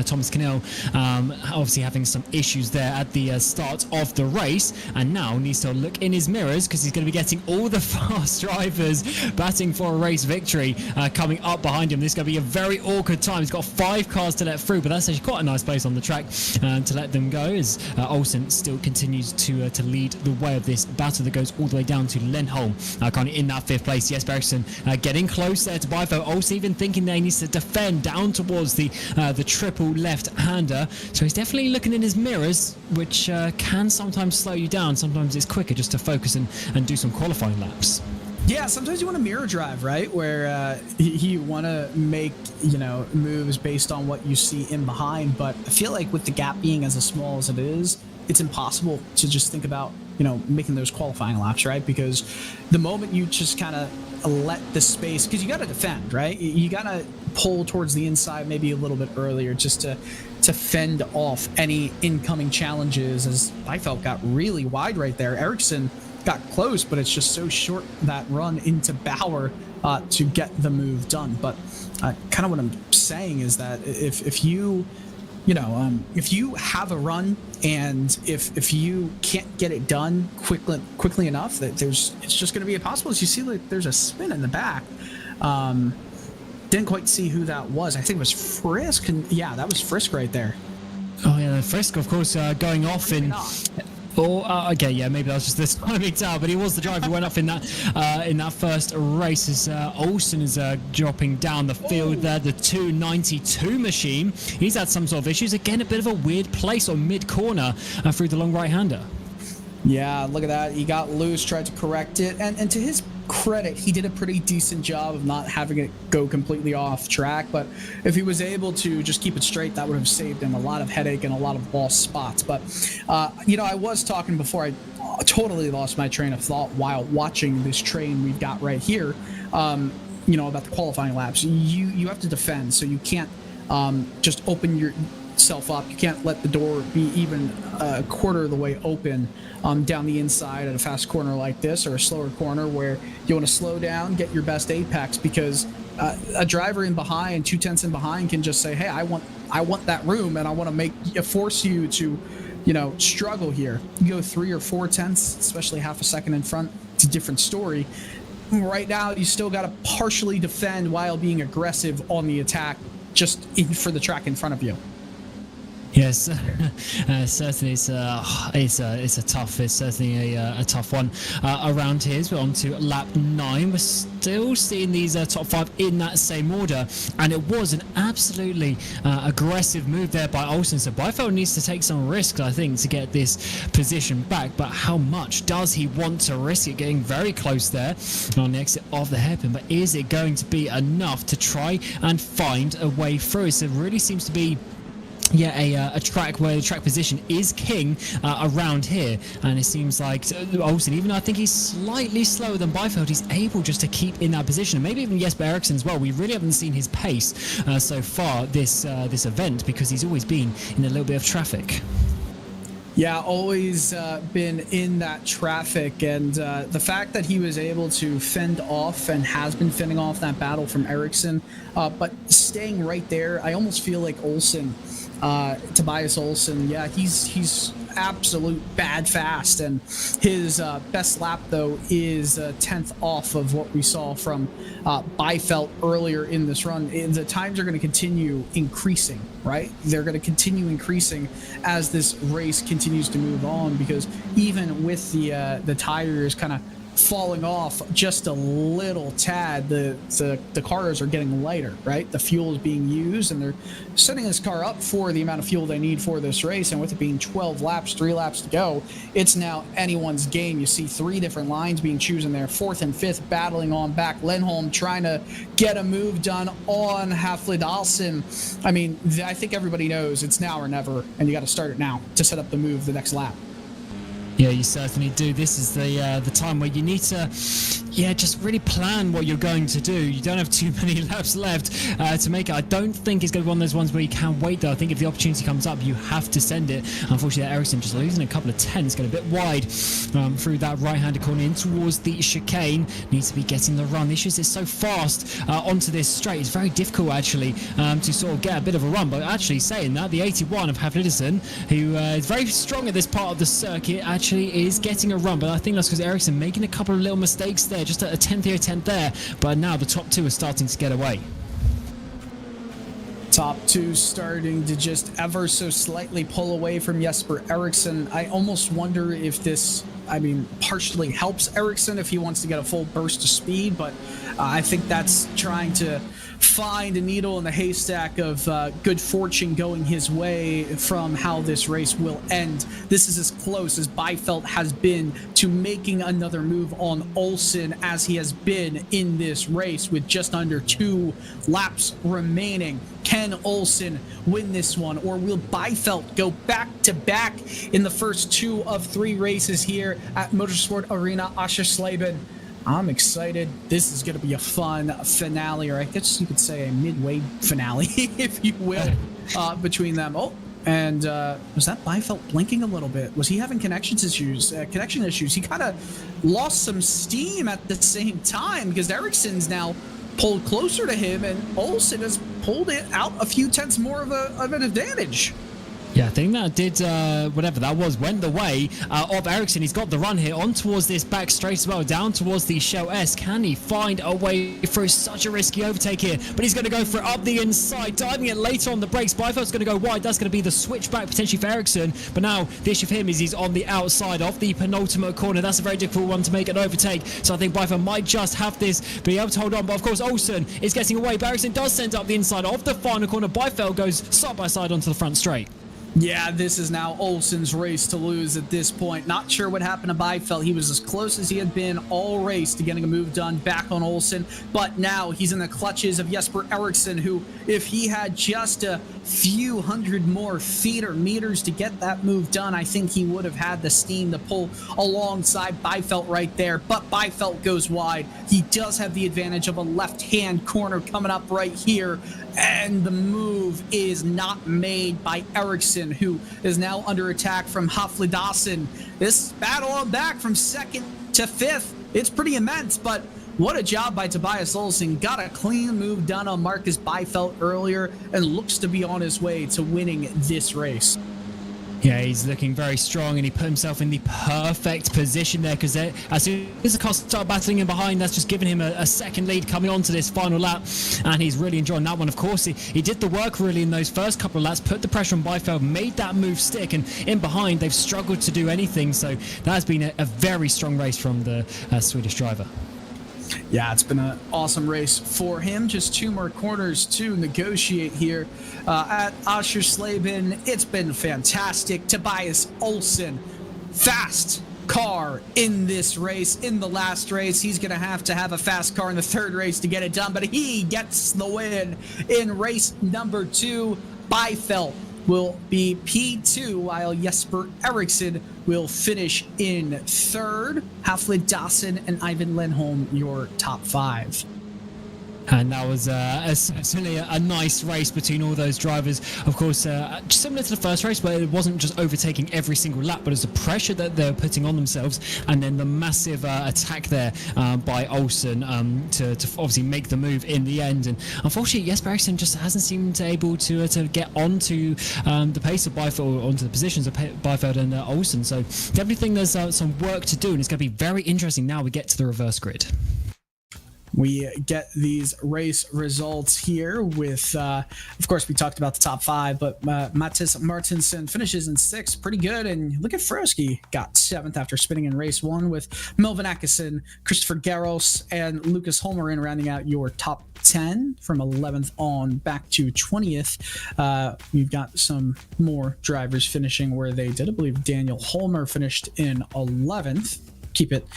Thomas Cannell obviously having some issues there at the start of the race, and now needs to look in his mirrors because he's going to be getting all the fast drivers batting for a race victory coming up behind him. This is going to be a very awkward time. He's got 5 cars to let through, but that's actually quite a nice place on the track to let them go, as Olsen still continues to lead the way of this battle that goes all the way down to Lindholm, kind of in that 5th place. Yes, Ericsson getting close there to Biefeld. Olsen even thinking that he needs to defend down towards the triple left-hander. So he's definitely looking in his mirrors, which can sometimes slow you down. Sometimes it's quicker just to focus and do some qualifying laps. Yeah, sometimes you want to mirror drive, right? Where you want to make, moves based on what you see in behind. But I feel like with the gap being as small as it is, it's impossible to just think about, making those qualifying laps, right? Because the moment you just kind of let the space, because you got to defend, right? You got to pull towards the inside maybe a little bit earlier just to fend off any incoming challenges, as Biefeld got really wide right there. Ericsson got close, but it's just so short, that run into Bauer to get the move done. But kind of what I'm saying is that if you have a run, and if you can't get it done quickly enough, that it's just going to be impossible. As you see, like, there's a spin in the back. Didn't quite see who that was. I think it was Frisk. And yeah, that was Frisk right there. Oh yeah, Frisk, of course, going off in. Okay, yeah, maybe that was just this timing tower, but he was the driver who went off in that first race as Olsen is dropping down the field there. The 292 machine, he's had some sort of issues. Again, a bit of a weird place on mid-corner through the long right-hander. Yeah, look at that. He got loose, tried to correct it, and to his credit, he did a pretty decent job of not having it go completely off track. But if he was able to just keep it straight, that would have saved him a lot of headache and a lot of lost spots. But I was talking before, I totally lost my train of thought while watching this train we've got right here. About the qualifying laps, you have to defend, so you can't just open yourself up. You can't let the door be even a quarter of the way open down the inside at a fast corner like this, or a slower corner where you want to slow down, get your best apex, because a driver in behind, 2/10 in behind, can just say, hey, I want that room, and I want to force you to struggle here. You go 3 or 4/10, especially half a second in front, it's a different story. Right now, you still got to partially defend while being aggressive on the attack, just for the track in front of you. Yes, certainly it's certainly a tough one around here. As we're on to lap 9, we're still seeing these top 5 in that same order, and it was an absolutely aggressive move there by Olsen. So Byfeld needs to take some risks, I think, to get this position back. But how much does he want to risk it? Getting very close there on the exit of the hairpin, but is it going to be enough to try and find a way through? So it really seems to be a track where the track position is king around here, and it seems like Olsen, even though I think he's slightly slower than Byfeld, he's able just to keep in that position, and maybe even Jesper Eriksson as well. We really haven't seen his pace so far this event, because he's always been in a little bit of traffic. Yeah, always been in that traffic, and the fact that he was able to fend off and has been fending off that battle from Eriksson, but staying right there, I almost feel like Olsen, Tobias Olsen, yeah, he's absolute bad fast, and his best lap though is 10th off of what we saw from Byfeld earlier in this run. The times are going to continue increasing, right? They're going to continue increasing as this race continues to move on, because even with the tires kind of falling off just a little tad, the cars are getting lighter, right? The fuel is being used, and they're setting this car up for the amount of fuel they need for this race. And with it being 12 laps, 3 laps to go, it's now anyone's game. You see 3 different lines being chosen there, 4th and 5th battling on back. Lindholm trying to get a move done on Haflidalsen. I mean, I think everybody knows it's now or never, and you got to start it now to set up the move the next lap. Yeah, you certainly do. This is the time where you need to, just really plan what you're going to do. You don't have too many laps left to make it. I don't think it's going to be one of those ones where you can wait, though. I think if the opportunity comes up, you have to send it. Unfortunately, Eriksson just losing a couple of tenths, going a bit wide through that right-handed corner in towards the chicane. Needs to be getting the run. The issue is it's so fast onto this straight. It's very difficult, actually, to sort of get a bit of a run. But actually saying that, the 81 of Haflidalsen, who is very strong at this part of the circuit, actually is getting a run, but I think that's because Eriksson making a couple of little mistakes there, just a 10th here, a 10th there, but now the top 2 are starting to get away. Top 2 starting to just ever so slightly pull away from Jesper Eriksson. I almost wonder if this, partially helps Eriksson if he wants to get a full burst of speed, but I think that's trying to find a needle in the haystack of good fortune going his way from how this race will end. This is as close as Byfeld has been to making another move on Olsen as he has been in this race, with just under 2 laps remaining. Can Olsen win this one, or will Byfeld go back-to-back in the first 2 of 3 races here at Motorsport Arena Oschersleben? I'm excited. This is going to be a fun finale, or I guess you could say a midway finale, if you will, between them. Oh, and was that Byfeld blinking a little bit? Was he having connection issues? He kind of lost some steam at the same time, because Eriksson's now pulled closer to him, and Olsen has pulled it out a few tenths more of an advantage. Yeah, I think that did, whatever that was, went the way of Ericsson. He's got the run here on towards this back straight as well, down towards the Shell S. Can he find a way through such a risky overtake here? But he's going to go for it up the inside, diving it later on the brakes. Byfeld's going to go wide. That's going to be the switchback potentially for Ericsson. But now the issue for him is he's on the outside of the penultimate corner. That's a very difficult one to make an overtake. So I think Byfeld might just have this, be able to hold on. But of course, Olsen is getting away. But Ericsson does send up the inside of the final corner. Byfeld goes side by side onto the front straight. Yeah, this is now Olsen's race to lose at this point. Not sure what happened to Byfeld. He was as close as he had been all race to getting a move done back on Olsen, but now he's in the clutches of Jesper Eriksson, who, if he had just a few hundred more feet or meters to get that move done, I think he would have had the steam to pull alongside Byfeld right there, but Byfeld goes wide. He does have the advantage of a left-hand corner coming up right here, and the move is not made by Eriksson, who is now under attack from Haflidasen. This battle on back from second to fifth, it's pretty immense, but what a job by Tobias Olsen. Got a clean move done on Marcus Byfeld earlier and looks to be on his way to winning this race. Yeah, he's looking very strong, and he put himself in the perfect position there, because as soon as the cars start battling in behind, that's just giving him a second lead coming on to this final lap, and he's really enjoying that one. Of course, he did the work really in those first couple of laps, put the pressure on Byfeld, made that move stick, and in behind, they've struggled to do anything, so that has been a very strong race from the Swedish driver. Yeah, it's been an awesome race for him. Just 2 more corners to negotiate here at Oschersleben. It's been fantastic. Tobias Olsen, fast car in this race. In the last race, he's going to have a fast car in the third race to get it done, but he gets the win in race number 2. Byfeld will be P2, while Jesper Eriksson will finish in third. Haflidasen and Ivan Lindholm, your top 5. And that was certainly a nice race between all those drivers. Of course, similar to the first race, where it wasn't just overtaking every single lap, but it was the pressure that they were putting on themselves, and then the massive attack there by Olsen to obviously make the move in the end. And unfortunately, Jesper Eriksson just hasn't seemed able to get onto the pace of Byfeld, onto the positions of Byfeld and Olsen. So definitely think there's some work to do, and it's going to be very interesting now we get to the reverse grid. We get these race results here with, of course, we talked about the top 5, but Mattis Martinsson finishes in 6th. Pretty good. And look at Froski, got 7th after spinning in race 1, with Melvin Atkinson, Christopher Garros, and Lucas Holmgren rounding out your top 10 from 11th on back to 20th. We've got some more drivers finishing where they did. I believe Daniel Holmer finished in 11th. Keep it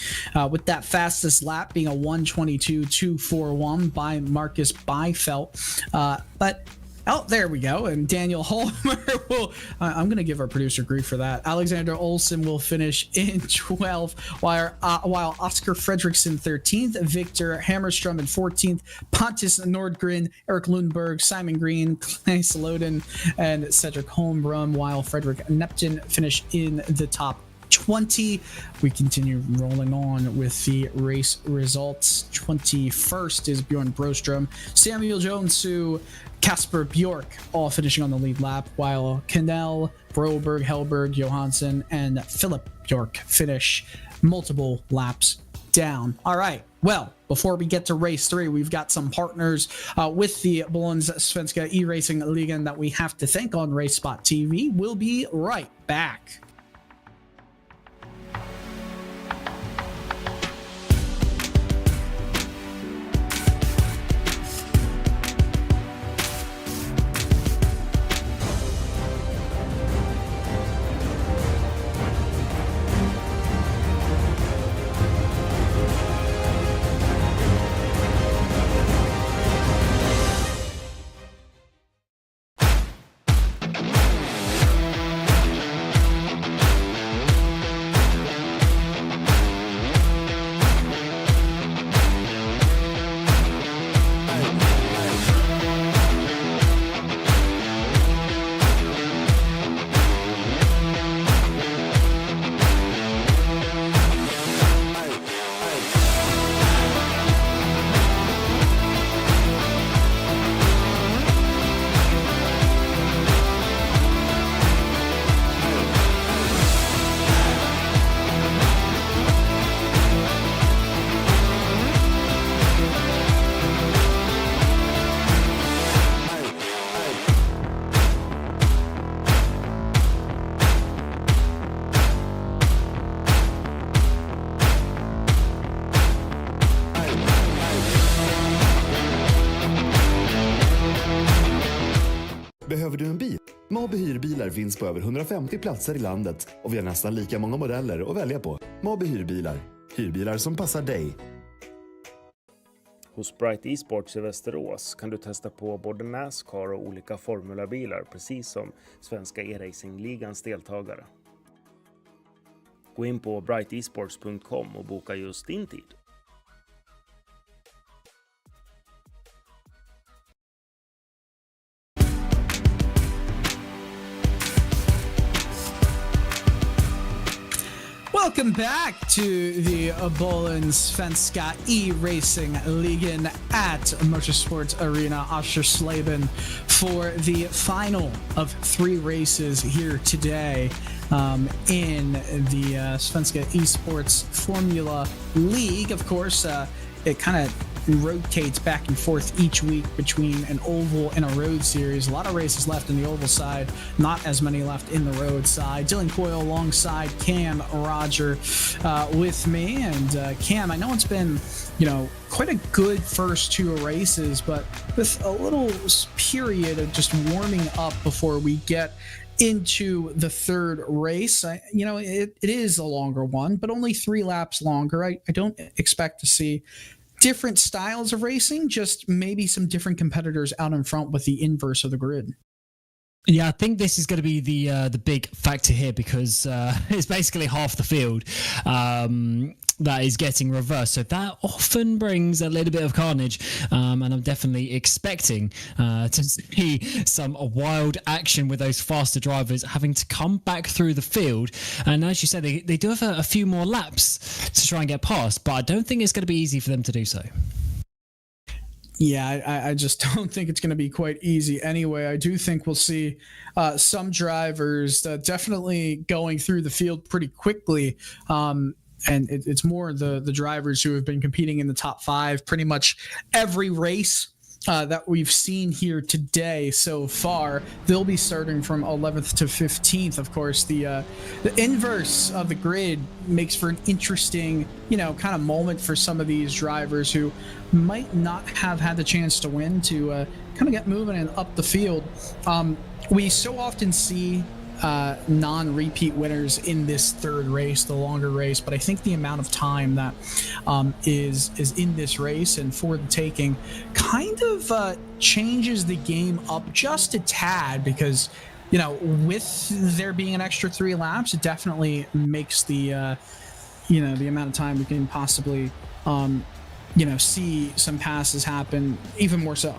with that fastest lap being a 1:22.241 by Marcus Byfeld. But there we go. And Daniel Holmer will, I'm going to give our producer grief for that. Alexander Olsen will finish in 12th, while Oscar Fredriksson 13th, Victor Hammerstrom in 14th, Pontus Nordgren, Eric Lundberg, Simon Green, Clay Sloden, and Cedric Holmgren, while Fredrik Neptun finish in the top 20. We continue rolling on with the race results. 21st is Bjorn Broström, Samuel Joensuu, Kasper Bjork, all finishing on the lead lap, while Kendall, Broberg, Hellberg, Johansson, and Philip Bjork finish multiple laps down. All right. Well, before we get to race 3, we've got some partners with the Bohlin's Svenska iRacing that we have to thank on RaceSpotTV. We'll be right back. Behöver du en bil? Mobi hyrbilar finns på över 150 platser i landet och vi har nästan lika många modeller att välja på. Mobi hyrbilar. Hyrbilar som passar dig. Hos Bright Esports i Västerås kan du testa på både Nascar och olika formulabilar, precis som Svenska Eracingligan deltagare. Gå in på brightesports.com och boka just din tid. Welcome back to the Bohlin Svenska iRacing at Motorsport Arena Oschersleben for the final of 3 races here today in the Svenska Esports Formula League. Of course, it kind of rotates back and forth each week between an oval and a road series. A lot of races left in the oval side, not as many left in the road side. Dylan Coyle alongside Cam Roger with me. And Cam, I know it's been, quite a good first 2 races, but with a little period of just warming up before we get into the 3rd race. It is a longer one, but only 3 laps longer. I don't expect to see different styles of racing, just maybe some different competitors out in front with the inverse of the grid. Yeah, I think this is going to be the big factor here because it's basically half the field that is getting reversed. So that often brings a little bit of carnage, and I'm definitely expecting to see some wild action with those faster drivers having to come back through the field. And as you said, they do have a few more laps to try and get past, but I don't think it's going to be easy for them to do so. Yeah, I just don't think it's going to be quite easy anyway. I do think we'll see some drivers definitely going through the field pretty quickly. And it's more the drivers who have been competing in the top 5 pretty much every race that we've seen here today so far. They'll be starting from 11th to 15th. Of course, the inverse of the grid makes for an interesting, kind of moment for some of these drivers who might not have had the chance to win to kind of get moving and up the field. We so often see non-repeat winners in this 3rd race, the longer race, but I think the amount of time that is in this race and for the taking kind of changes the game up just a tad, because with there being an extra 3 laps, it definitely makes the the amount of time we can possibly see some passes happen even more so.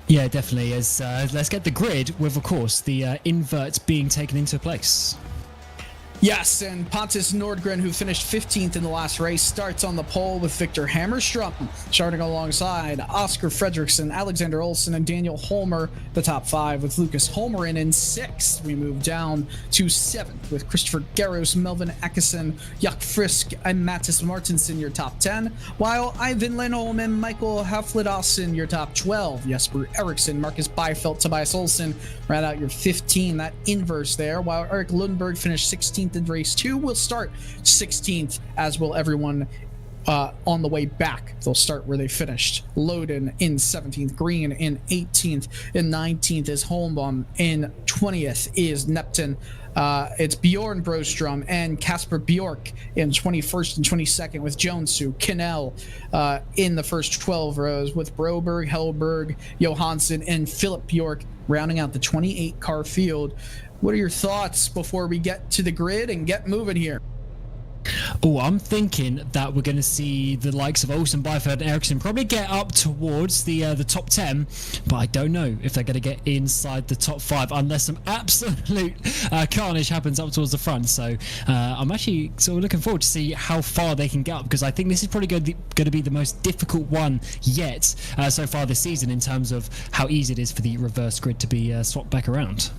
Yeah, definitely. As let's get the grid with, of course, the invert being taken into place. Yes, and Pontus Nordgren, who finished 15th in the last race, starts on the pole with Victor Hammerstrom starting alongside Oscar Fredriksson, Alexander Olsen, and Daniel Holmer. The top 5 with Lucas Holmerin in 6th. We move down to 7th with Christopher Garros, Melvin Ekison, Jack Frisk, and Mattis Martinsen, your top 10, while Ivan Lindholm and Michael Haflidasen, your top 12. Jesper Eriksson, Marcus Byfelt, Tobias Olsen round out your 15. That inverse there, while Eric Lundberg finished 16th in race 2, will start 16th, as will everyone on the way back. They'll start where they finished. Loden in 17th, Green in 18th, in 19th is Holmbaum, in 20th is Neptun. It's Bjorn Brostrom and Kasper Bjork in 21st and 22nd, with Jonesu, Kinnell in the first 12 rows, with Broberg, Hellberg, Johansson, and Philip Bjork rounding out the 28 car field. What are your thoughts before we get to the grid and get moving here? Oh, I'm thinking that we're going to see the likes of Olsen, Byfeld, and Eriksson probably get up towards the top 10, but I don't know if they're going to get inside the top 5 unless some absolute carnage happens up towards the front. So I'm actually sort of looking forward to see how far they can get up, because I think this is probably going to be the most difficult one yet so far this season in terms of how easy it is for the reverse grid to be swapped back around.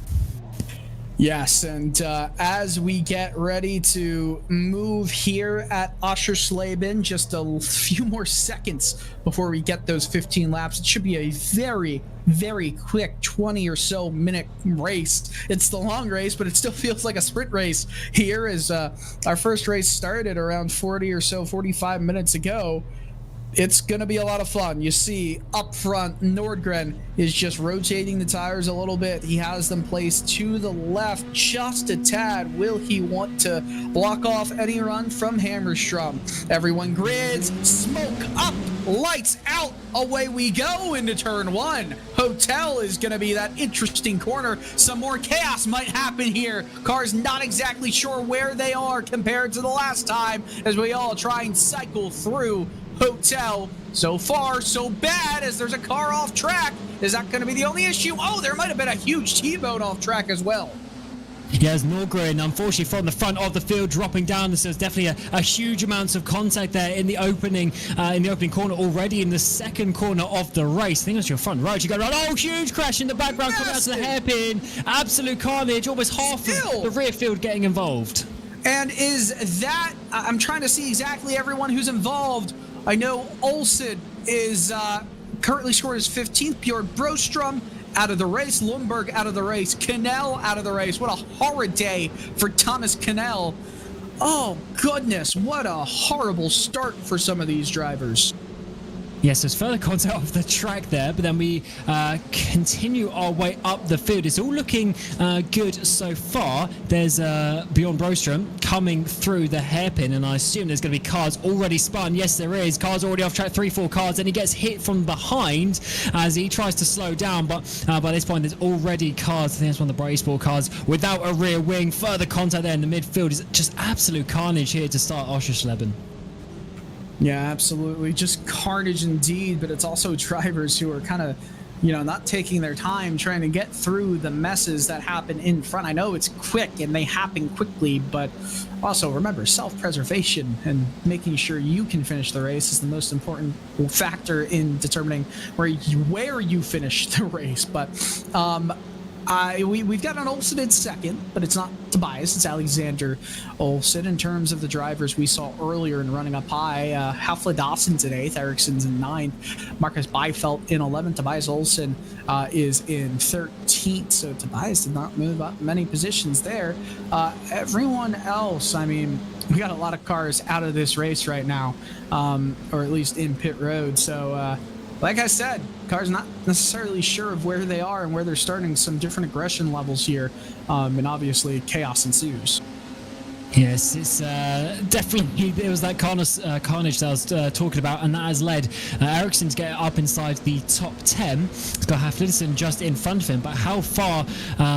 Yes, and as we get ready to move here at Oschersleben, just a few more seconds before we get those 15 laps. It should be a very, very quick 20 or so minute race. It's the long race, but it still feels like a sprint race here, as our first race started around 40 or so, 45 minutes ago. it's going to be a lot of fun. You see up front, Nordgren is just rotating the tires a little bit. He has them placed to the left just a tad. Will he want to block off any run from Hammerstrom? Everyone grids, smoke up, lights out, away we go into turn 1. Hotel is going to be that interesting corner. Some more chaos might happen here. Cars not exactly sure where they are compared to the last time as we all try and cycle through Hotel. So far, so bad, as there's a car off track. Is that going to be the only issue? Oh, there might have been a huge T-bone off track as well. Yes, Nordgren, unfortunately, from the front of the field, dropping down. So there's definitely a huge amount of contact there in the opening corner already in the second corner of the race. I think that's your front right. You got around. Oh, huge crash in the background coming out to the hairpin. Absolute carnage. Almost half of the rear field getting involved. And is that? I'm trying to see exactly everyone who's involved. I know Olsen is currently scored his 15th. Bjorn Brostrom out of the race. Lundberg out of the race. Cannell out of the race. What a horrid day for Thomas Cannell. Oh, goodness. What a horrible start for some of these drivers. Yes, there's further contact off the track there, but then we continue our way up the field. It's all looking good so far. There's Bjorn Brostrom coming through the hairpin, and I assume there's going to be cars already spun. Yes, there is. Cars already off track, 3-4 cars, and he gets hit from behind as he tries to slow down, but by this point there's already cars. I think it's one of the Prix Sport cars without a rear wing. Further contact there in the midfield is just absolute carnage here to start Oschersleben. Yeah, absolutely. Just carnage indeed, but it's also drivers who are kind of, not taking their time trying to get through the messes that happen in front. I know it's quick and they happen quickly, but also remember, self-preservation and making sure you can finish the race is the most important factor in determining where you finish the race. But we've got an Olsen in second, but it's not Tobias, it's Alexander Olsen. In terms of the drivers we saw earlier in running up high, Hafle Dawson's in 8th, Ericsson's in 9th, Marcus Beifelt in 11th, Tobias Olsen is in 13th, so Tobias did not move up many positions there. Everyone else, I mean, we got a lot of cars out of this race right now, or at least in pit road, so like I said, cars not necessarily sure of where they are and where they're starting. Some different aggression levels here, and obviously chaos ensues. Yes, it's definitely, it was that carnage that I was talking about, and that has led Ericsson to get up inside the top 10. It's got Haflidsson just in front of him, but how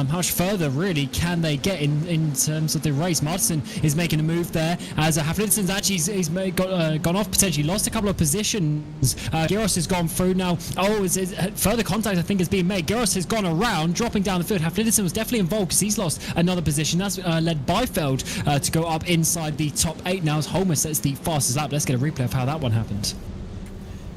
much further really can they get in terms of the race? Martin is making a move there as Haflidsson's actually he's gone off, potentially lost a couple of positions. Giros has gone through now. Oh, further contact I think is being made. Giros has gone around, dropping down the field. Haflidsson was definitely involved because he's lost another position. That's led Beifeld to go up inside the top 8 now as Holmer sets the fastest lap. Let's get a replay of how that one happened.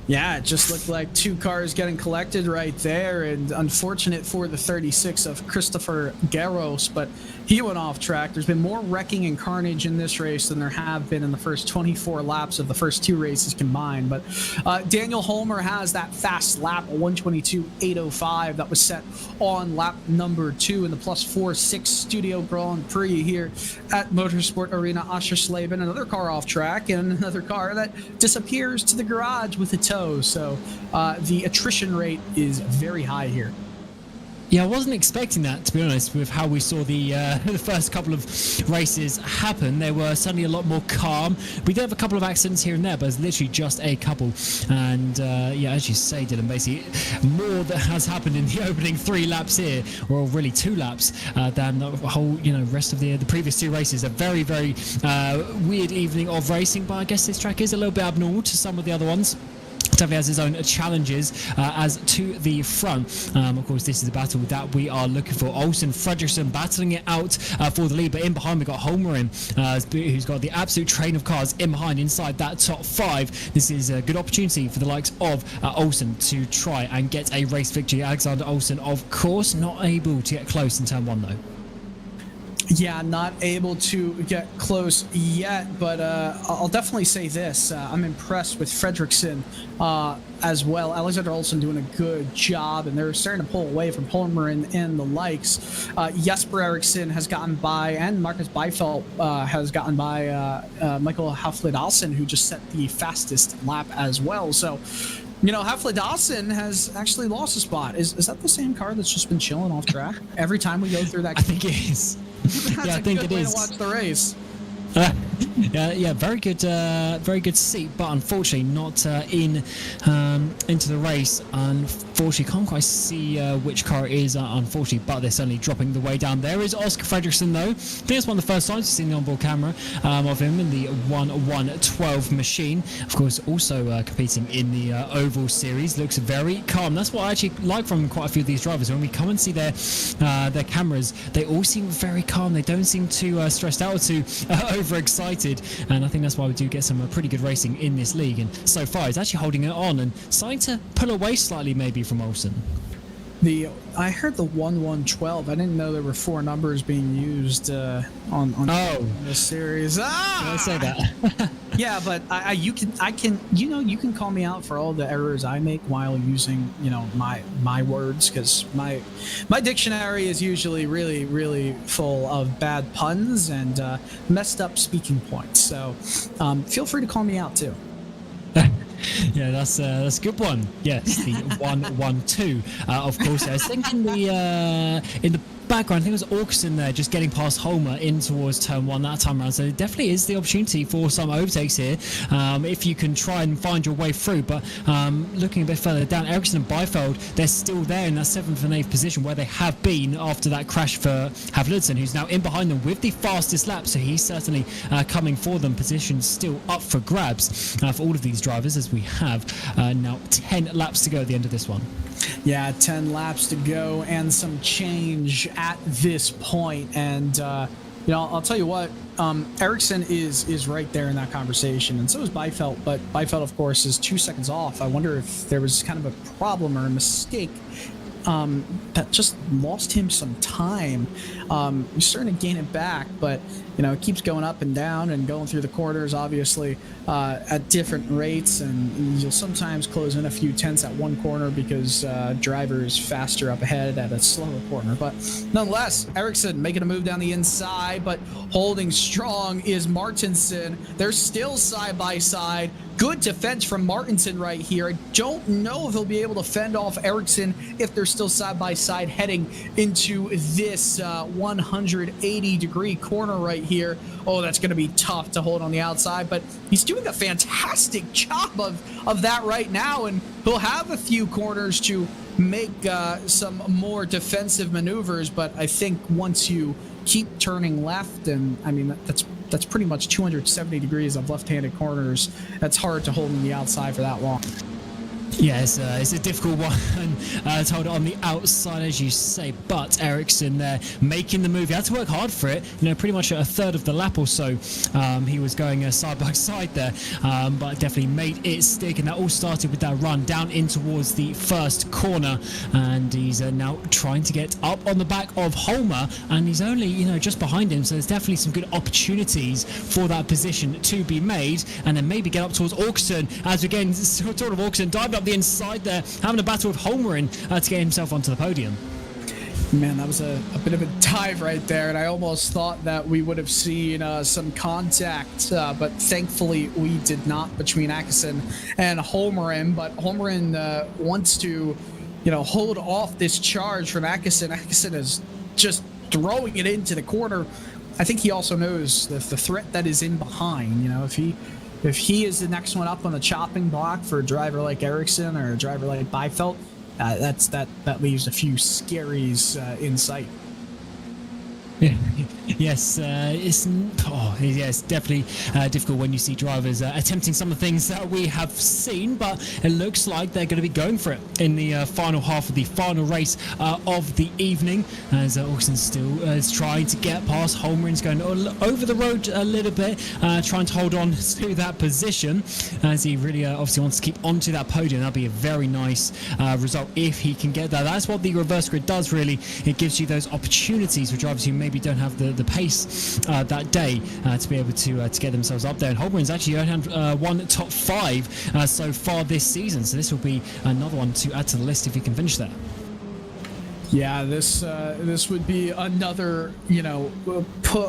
Yeah, it just looked like 2 cars getting collected right there, and unfortunate for the 36 of Christopher Garros, but he went off track. There's been more wrecking and carnage in this race than there have been in the first 24 laps of the first 2 races combined, but Daniel Holmer has that fast lap, a 1:22.805 that was set on lap number 2 in the +4.6 Studio Grand Prix here at Motorsport Arena Oschersleben. Another car off track and another car that disappears to the garage with a tow. So the attrition rate is very high here. Yeah, I wasn't expecting that, to be honest, with how we saw the first couple of races happen. They were suddenly a lot more calm. We did have a couple of accidents here and there, but it's literally just a couple. And yeah, as you say, Dylan, basically more that has happened in the opening 3 laps here, or really 2 laps, than the whole, rest of the previous 2 races. A very, very weird evening of racing, but I guess this track is a little bit abnormal to some of the other ones. Definitely has his own challenges as to the front. Of course, this is a battle that we are looking for. Olsen, Fredriksson battling it out for the lead, but in behind we got Holmer who's got the absolute train of cars in behind inside that top 5. This is a good opportunity for the likes of Olsen to try and get a race victory. Alexander Olsen, of course, not able to get close in turn 1 though. Yeah, not able to get close yet, but I'll definitely say this. I'm impressed with Fredriksson as well. Alexander Olsen doing a good job, and they're starting to pull away from Holmgren and the likes. Jesper Eriksson has gotten by, and Marcus Byfeld has gotten by Michael Haflidalsen, who just set the fastest lap as well. So, you know, Haflidalsen has actually lost a spot. Is that the same car that's just been chilling off track every time we go through that? I think it is. That's yeah, I think a good it way is. to watch the race. Yeah, very good seat, but unfortunately not into the race. Unfortunately, can't quite see which car it is, unfortunately, but they're certainly dropping the way down. There is Oscar Fredriksson, though. I think it's one of the first times we've seen the onboard camera of him in the 1-1-12 machine. Of course, also competing in the Oval Series. Looks very calm. That's what I actually like from quite a few of these drivers. When we come and see their cameras, they all seem very calm. They don't seem too stressed out or too overexcited, and I think that's why we do get some pretty good racing in this league. And so far, it's actually holding it on and starting to pull away slightly, maybe from Olsen. I heard the 1-1-12. I didn't know there were 4 numbers being used on this series. Did I say that? Yeah, but you can call me out for all the errors I make while using, you know, my words, because my dictionary is usually really full of bad puns and messed up speaking points. So feel free to call me out too. Yeah, that's a good one. Yes, the 1-1-2. Of course, I was thinking in the background, I think it was Augusten there just getting past Holmer in towards turn 1 that time around. So it definitely is the opportunity for some overtakes here if you can try and find your way through. But looking a bit further down, Eriksson and Byfeld, they're still there in that 7th and 8th position where they have been after that crash for Havlidsen, who's now in behind them with the fastest lap. So he's certainly coming for them. Position still up for grabs for all of these drivers, as we have now 10 laps to go at the end of this one. Yeah, 10 laps to go and some change at this point. And, you know, I'll tell you what, Eriksson is right there in that conversation, and so is Byfeld. But Byfeld, of course, is 2 seconds off. I wonder if there was kind of a problem or a mistake that just lost him some time. He's starting to gain it back, but you know, it keeps going up and down and going through the corners, obviously, at different rates, and you'll sometimes close in a few tenths at one corner because driver is faster up ahead at a slower corner. But nonetheless, Eriksson making a move down the inside, but holding strong is Martinsson. They're still side by side. Good defense from Martinsson right here. I don't know if he'll be able to fend off Eriksson if they're still side by side heading into this 180-degree corner right here. Oh, that's going to be tough to hold on the outside, but he's doing a fantastic job of that right now, and he'll have a few corners to make some more defensive maneuvers. But I think once you keep turning left, and I mean that's pretty much 270 degrees of left-handed corners, that's hard to hold on the outside for that long. Yeah, it's a difficult one to hold it on the outside, as you say, but Eriksson there making the move. He had to work hard for it, you know, pretty much a third of the lap or so. He was going side by side there, but definitely made it stick, and that all started with that run down in towards the first corner, and he's now trying to get up on the back of Holmer, and he's only, you know, just behind him, so there's definitely some good opportunities for that position to be made, and then maybe get up towards Augusten, as again, sort of Augusten dived up the inside there, having a battle with Holmgren to get himself onto the podium. Man, that was a bit of a dive right there, and I almost thought that we would have seen some contact, but thankfully we did not between Akison and Holmgren. But Holmgren wants to, you know, hold off this charge from Akison. Akison is just throwing it into the corner. I think he also knows the threat that is in behind. You know, if he is the next one up on the chopping block for a driver like Eriksson or a driver like Byfeld, that leaves a few scaries in sight. Yes, it's definitely difficult when you see drivers attempting some of the things that we have seen, but it looks like they're going to be going for it in the final half of the final race of the evening, as Augusten still is trying to get past Holmgren's going over the road a little bit, trying to hold on to that position, as he really obviously wants to keep onto that podium. That'll be a very nice result if he can get that. That's what the reverse grid does, really. It gives you those opportunities for drivers who maybe maybe don't have the pace that day to be able to get themselves up there. And Holmgren's actually only had one top 5 so far this season, so this will be another one to add to the list if he can finish there. Yeah, this would be another,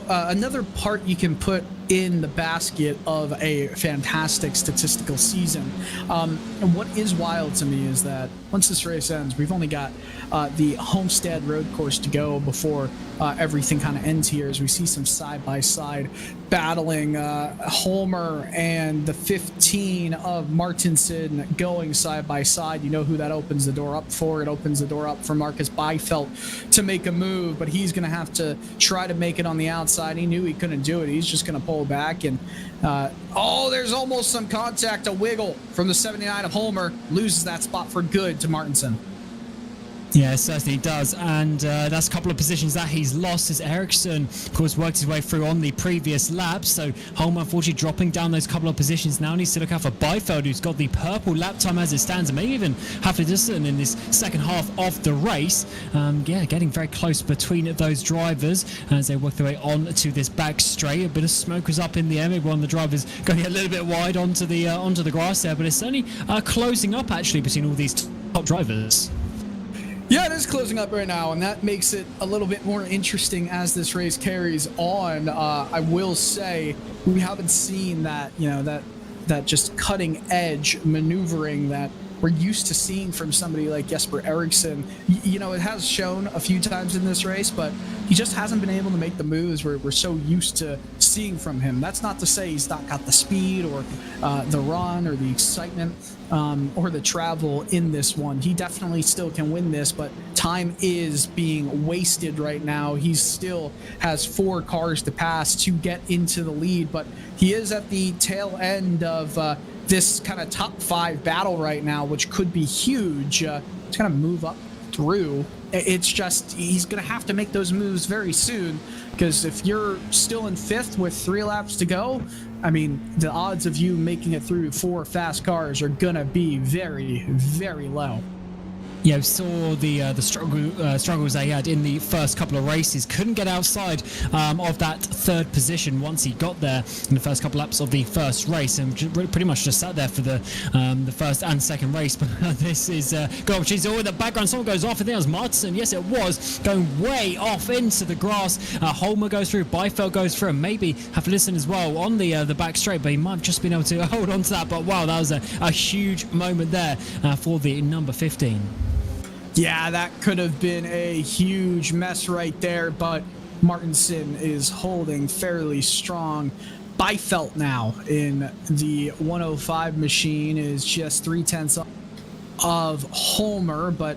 another part you can put in the basket of a fantastic statistical season. And what is wild to me is that once this race ends, we've only got the Homestead road course to go before everything kind of ends here, as we see some side-by-side battling. Homer and the 15 of Martinson going side-by-side. You know who that opens the door up for. It opens the door up for Marcus Byfeld to make a move, but he's going to have to try to make it on the outside. He knew he couldn't do it. He's just going to pull back, and there's almost some contact, a wiggle from the 79 of Homer. Loses that spot for good to Martinson. Yeah, certainly does, and that's a couple of positions that he's lost as Ericsson, of course, worked his way through on the previous lap. So Homer, unfortunately, dropping down those couple of positions now. Needs to look out for Byfeld, who's got the purple lap time as it stands, and maybe even Haflidason in this second half of the race. Getting very close between those drivers as they work their way on to this back straight. A bit of smoke was up in the air. Maybe one of the drivers going a little bit wide onto the grass there, but it's only closing up actually between all these top drivers. Yeah, it is closing up right now, and that makes it a little bit more interesting as this race carries on. I will say we haven't seen that, that just cutting edge maneuvering that we're used to seeing from somebody like Jesper Eriksson. It has shown a few times in this race, but he just hasn't been able to make the moves we're so used to seeing from him. That's not to say he's not got the speed or the run or the excitement or the travel in this one. He definitely still can win this, but time is being wasted right now. He still has 4 cars to pass to get into the lead, but he is at the tail end of this kind of top 5 battle right now, which could be huge to kind of move up through. It's just he's going to have to make those moves very soon, because if you're still in 5th with 3 laps to go, I mean, the odds of you making it through 4 fast cars are going to be very, very low. Yeah, we saw the struggles they had in the first couple of races. Couldn't get outside of that 3rd position once he got there in the first couple laps of the first race, and pretty much just sat there for the first and second race. But this is good opportunity. Oh, in the background, someone goes off. I think it was Martinson. Yes, it was going way off into the grass. Homer goes through, Byfeld goes through, and maybe have to listen as well on the back straight. But he might have just been able to hold on to that. But wow, that was a huge moment there for the number 15. Yeah, that could have been a huge mess right there, but Martinson is holding fairly strong. Byfeld now in the 105 machine is just 0.3 of Homer, but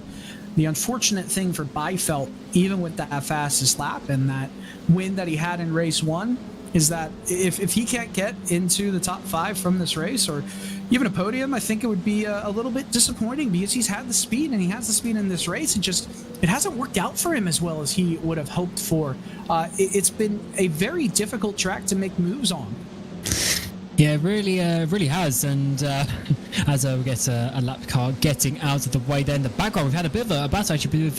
the unfortunate thing for Byfeld, even with that fastest lap and that win that he had in race 1, is that if he can't get into the top 5 from this race, or even a podium, I think it would be a little bit disappointing, because he's had the speed and he has the speed in this race. It hasn't worked out for him as well as he would have hoped for. It's been a very difficult track to make moves on. Yeah, it really has. And as we get a lap car getting out of the way there in the background, we've had a bit of a battle actually with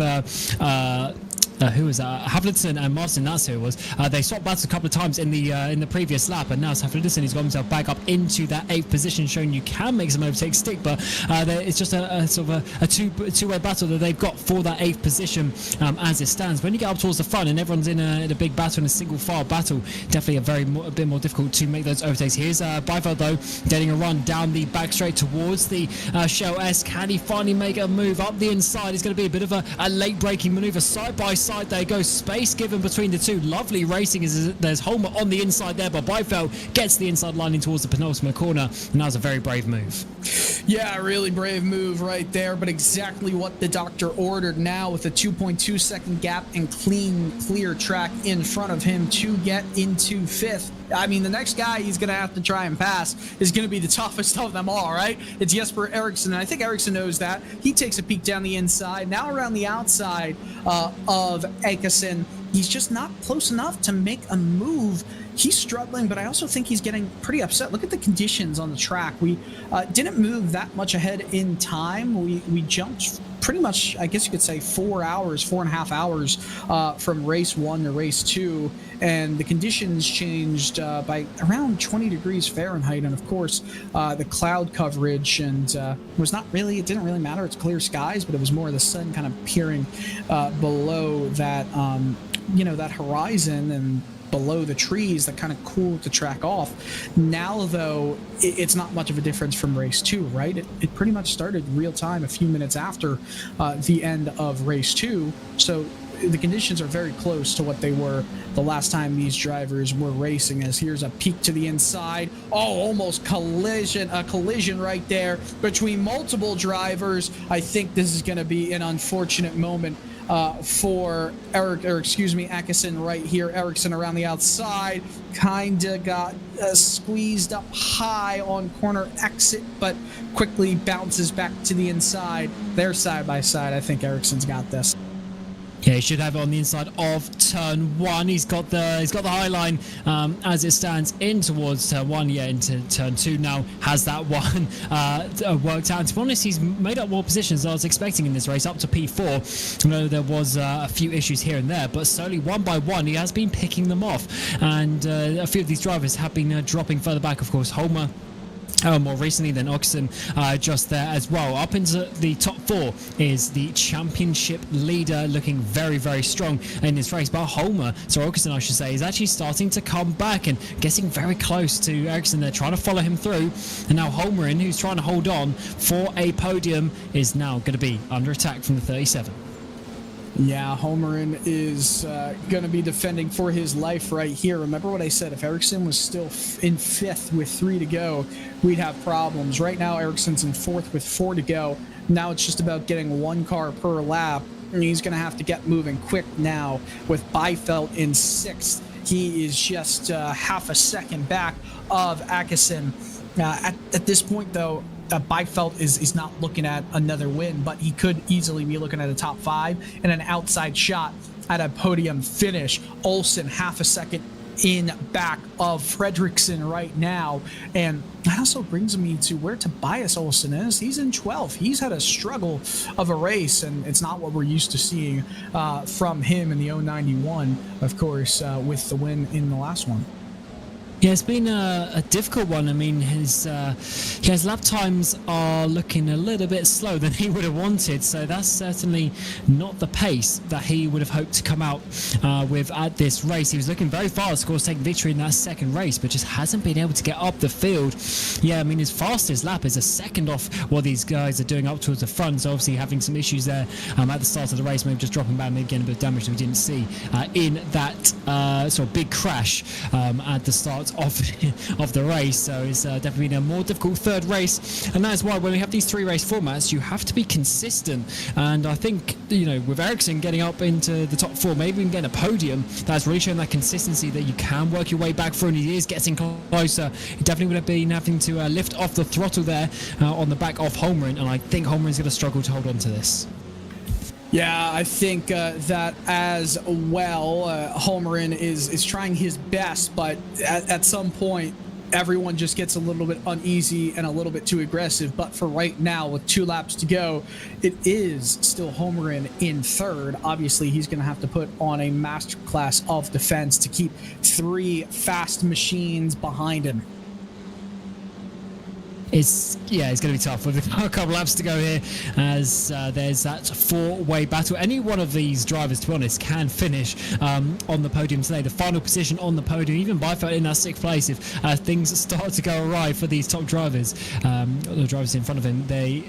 who was that? Havlicton and Martin, that's who it was. They swapped battles a couple of times in the previous lap, and now it's Havlicton. He's got himself back up into that 8th position, showing you can make some overtakes stick, but it's just a sort of a two-way battle that they've got for that 8th position as it stands. When you get up towards the front and everyone's in a big battle, in a single file battle, definitely a bit more difficult to make those overtakes. Here's Byfeld though, getting a run down the back straight towards the Shell S. Can he finally make a move up the inside? It's going to be a bit of a late braking maneuver. Side by side there goes, space given between the two. Lovely racing as there's Homer on the inside there, but Byfeld gets the inside line in towards the penultimate corner, and that was a very brave move. Yeah, really brave move right there, but exactly what the doctor ordered now, with a 2.2 second gap and clear track in front of him to get into 5th. I mean, the next guy he's going to have to try and pass is going to be the toughest of them all, right? It's Jesper Eriksson, and I think Eriksson knows that. He takes a peek down the inside, now around the outside of Ekesson. he's just not close enough to make a move. He's struggling, but I also think he's getting pretty upset. Look at the conditions on the track. We didn't move that much ahead in time. We jumped pretty much, I guess you could say, 4.5 hours from race 1 to race 2, and the conditions changed by around 20 degrees Fahrenheit, and of course the cloud coverage, and it didn't really matter. It's clear skies, but it was more the sun kind of peering below that that horizon and below the trees that kind of cooled the track off. Now, though, it's not much of a difference from race 2, right? It pretty much started real time a few minutes after the end of race 2. So the conditions are very close to what they were the last time these drivers were racing. As here's a peek to the inside. Almost a collision right there between multiple drivers. I think this is going to be an unfortunate moment for Ericsson right here. Ericsson around the outside, kinda got squeezed up high on corner exit, but quickly bounces back to the inside. They're side by side. I think Ericsson's got this. Yeah, he should have it on the inside of turn 1. He's got the high line as it stands in towards turn 1. Yeah, into turn 2 now. Has that one worked out? And to be honest, he's made up more positions than I was expecting in this race, up to P4. I know there was a few issues here and there, but slowly, one by one, he has been picking them off. And a few of these drivers have been dropping further back. Of course, Holmer more recently than Oxen just there as well. Up into the top 4 is the championship leader, looking very, very strong in this race. But Oxen, I should say, is actually starting to come back and getting very close to Ericsson. They're trying to follow him through. And now Holmerin, who's trying to hold on for a podium, is now going to be under attack from the 37. Yeah, Holmerin is going to be defending for his life right here. Remember what I said, if Ericsson was still in 5th with 3 to go, we'd have problems. Right now, Ericsson's in 4th with 4 to go. Now it's just about getting 1 car per lap, and he's going to have to get moving quick now with Byfeld in 6th. He is just half a second back of Ericsson. At this point, though, Byfeld is not looking at another win, but he could easily be looking at a top 5 and an outside shot at a podium finish. Olsen half a second in back of Fredriksson right now, and that also brings me to where Tobias Olsen is. He's in 12th. He's had a struggle of a race, and it's not what we're used to seeing from him in the 091, of course, with the win in the last one. Yeah, it's been a difficult one. I mean, his lap times are looking a little bit slow than he would have wanted, so that's certainly not the pace that he would have hoped to come out with at this race. He was looking very fast, of course, taking victory in that second race, but just hasn't been able to get up the field. Yeah, I mean, his fastest lap is a second off what these guys are doing up towards the front, so obviously having some issues there at the start of the race, maybe just dropping back, maybe getting a bit of damage that we didn't see in that sort of big crash at the start of the race. So it's definitely been a more difficult third race, and that's why when we have these 3 race formats, you have to be consistent. And I think, with Ericsson getting up into the top 4, maybe even getting a podium, that's really showing that consistency that you can work your way back through, and he is getting closer. He definitely would have been having to lift off the throttle there on the back of Holmerin, and I think Holmerin's going to struggle to hold on to this. Yeah, I think that as well. Holmerin is trying his best, but at some point, everyone just gets a little bit uneasy and a little bit too aggressive. But for right now, with 2 laps to go, it is still Holmerin in 3rd. Obviously, he's going to have to put on a masterclass of defense to keep 3 fast machines behind him. It's going to be tough with a couple laps to go here, as there's that 4-way battle. Any one of these drivers, to be honest, can finish on the podium today. The final position on the podium, even Byfeld in that 6th place, if things start to go awry for these top drivers. The drivers in front of him, they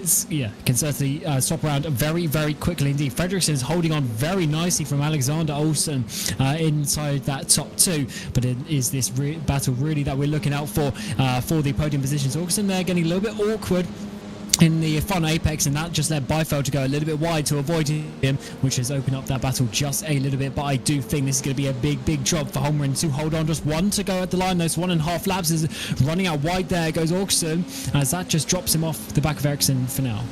can certainly swap around very, very quickly indeed. Fredriksson is holding on very nicely from Alexander Olsen inside that top 2, but it is this battle really that we're looking out for the podium positions. Olsen there getting a little bit awkward in the final apex, and that just led Byfeld to go a little bit wide to avoid him, which has opened up that battle just a little bit. But I do think this is going to be a big job for Holmerin to hold on. Just 1 to go at the line. Those 1.5 laps is running out wide. There goes Auxon, as that just drops him off the back of Ericsson for now.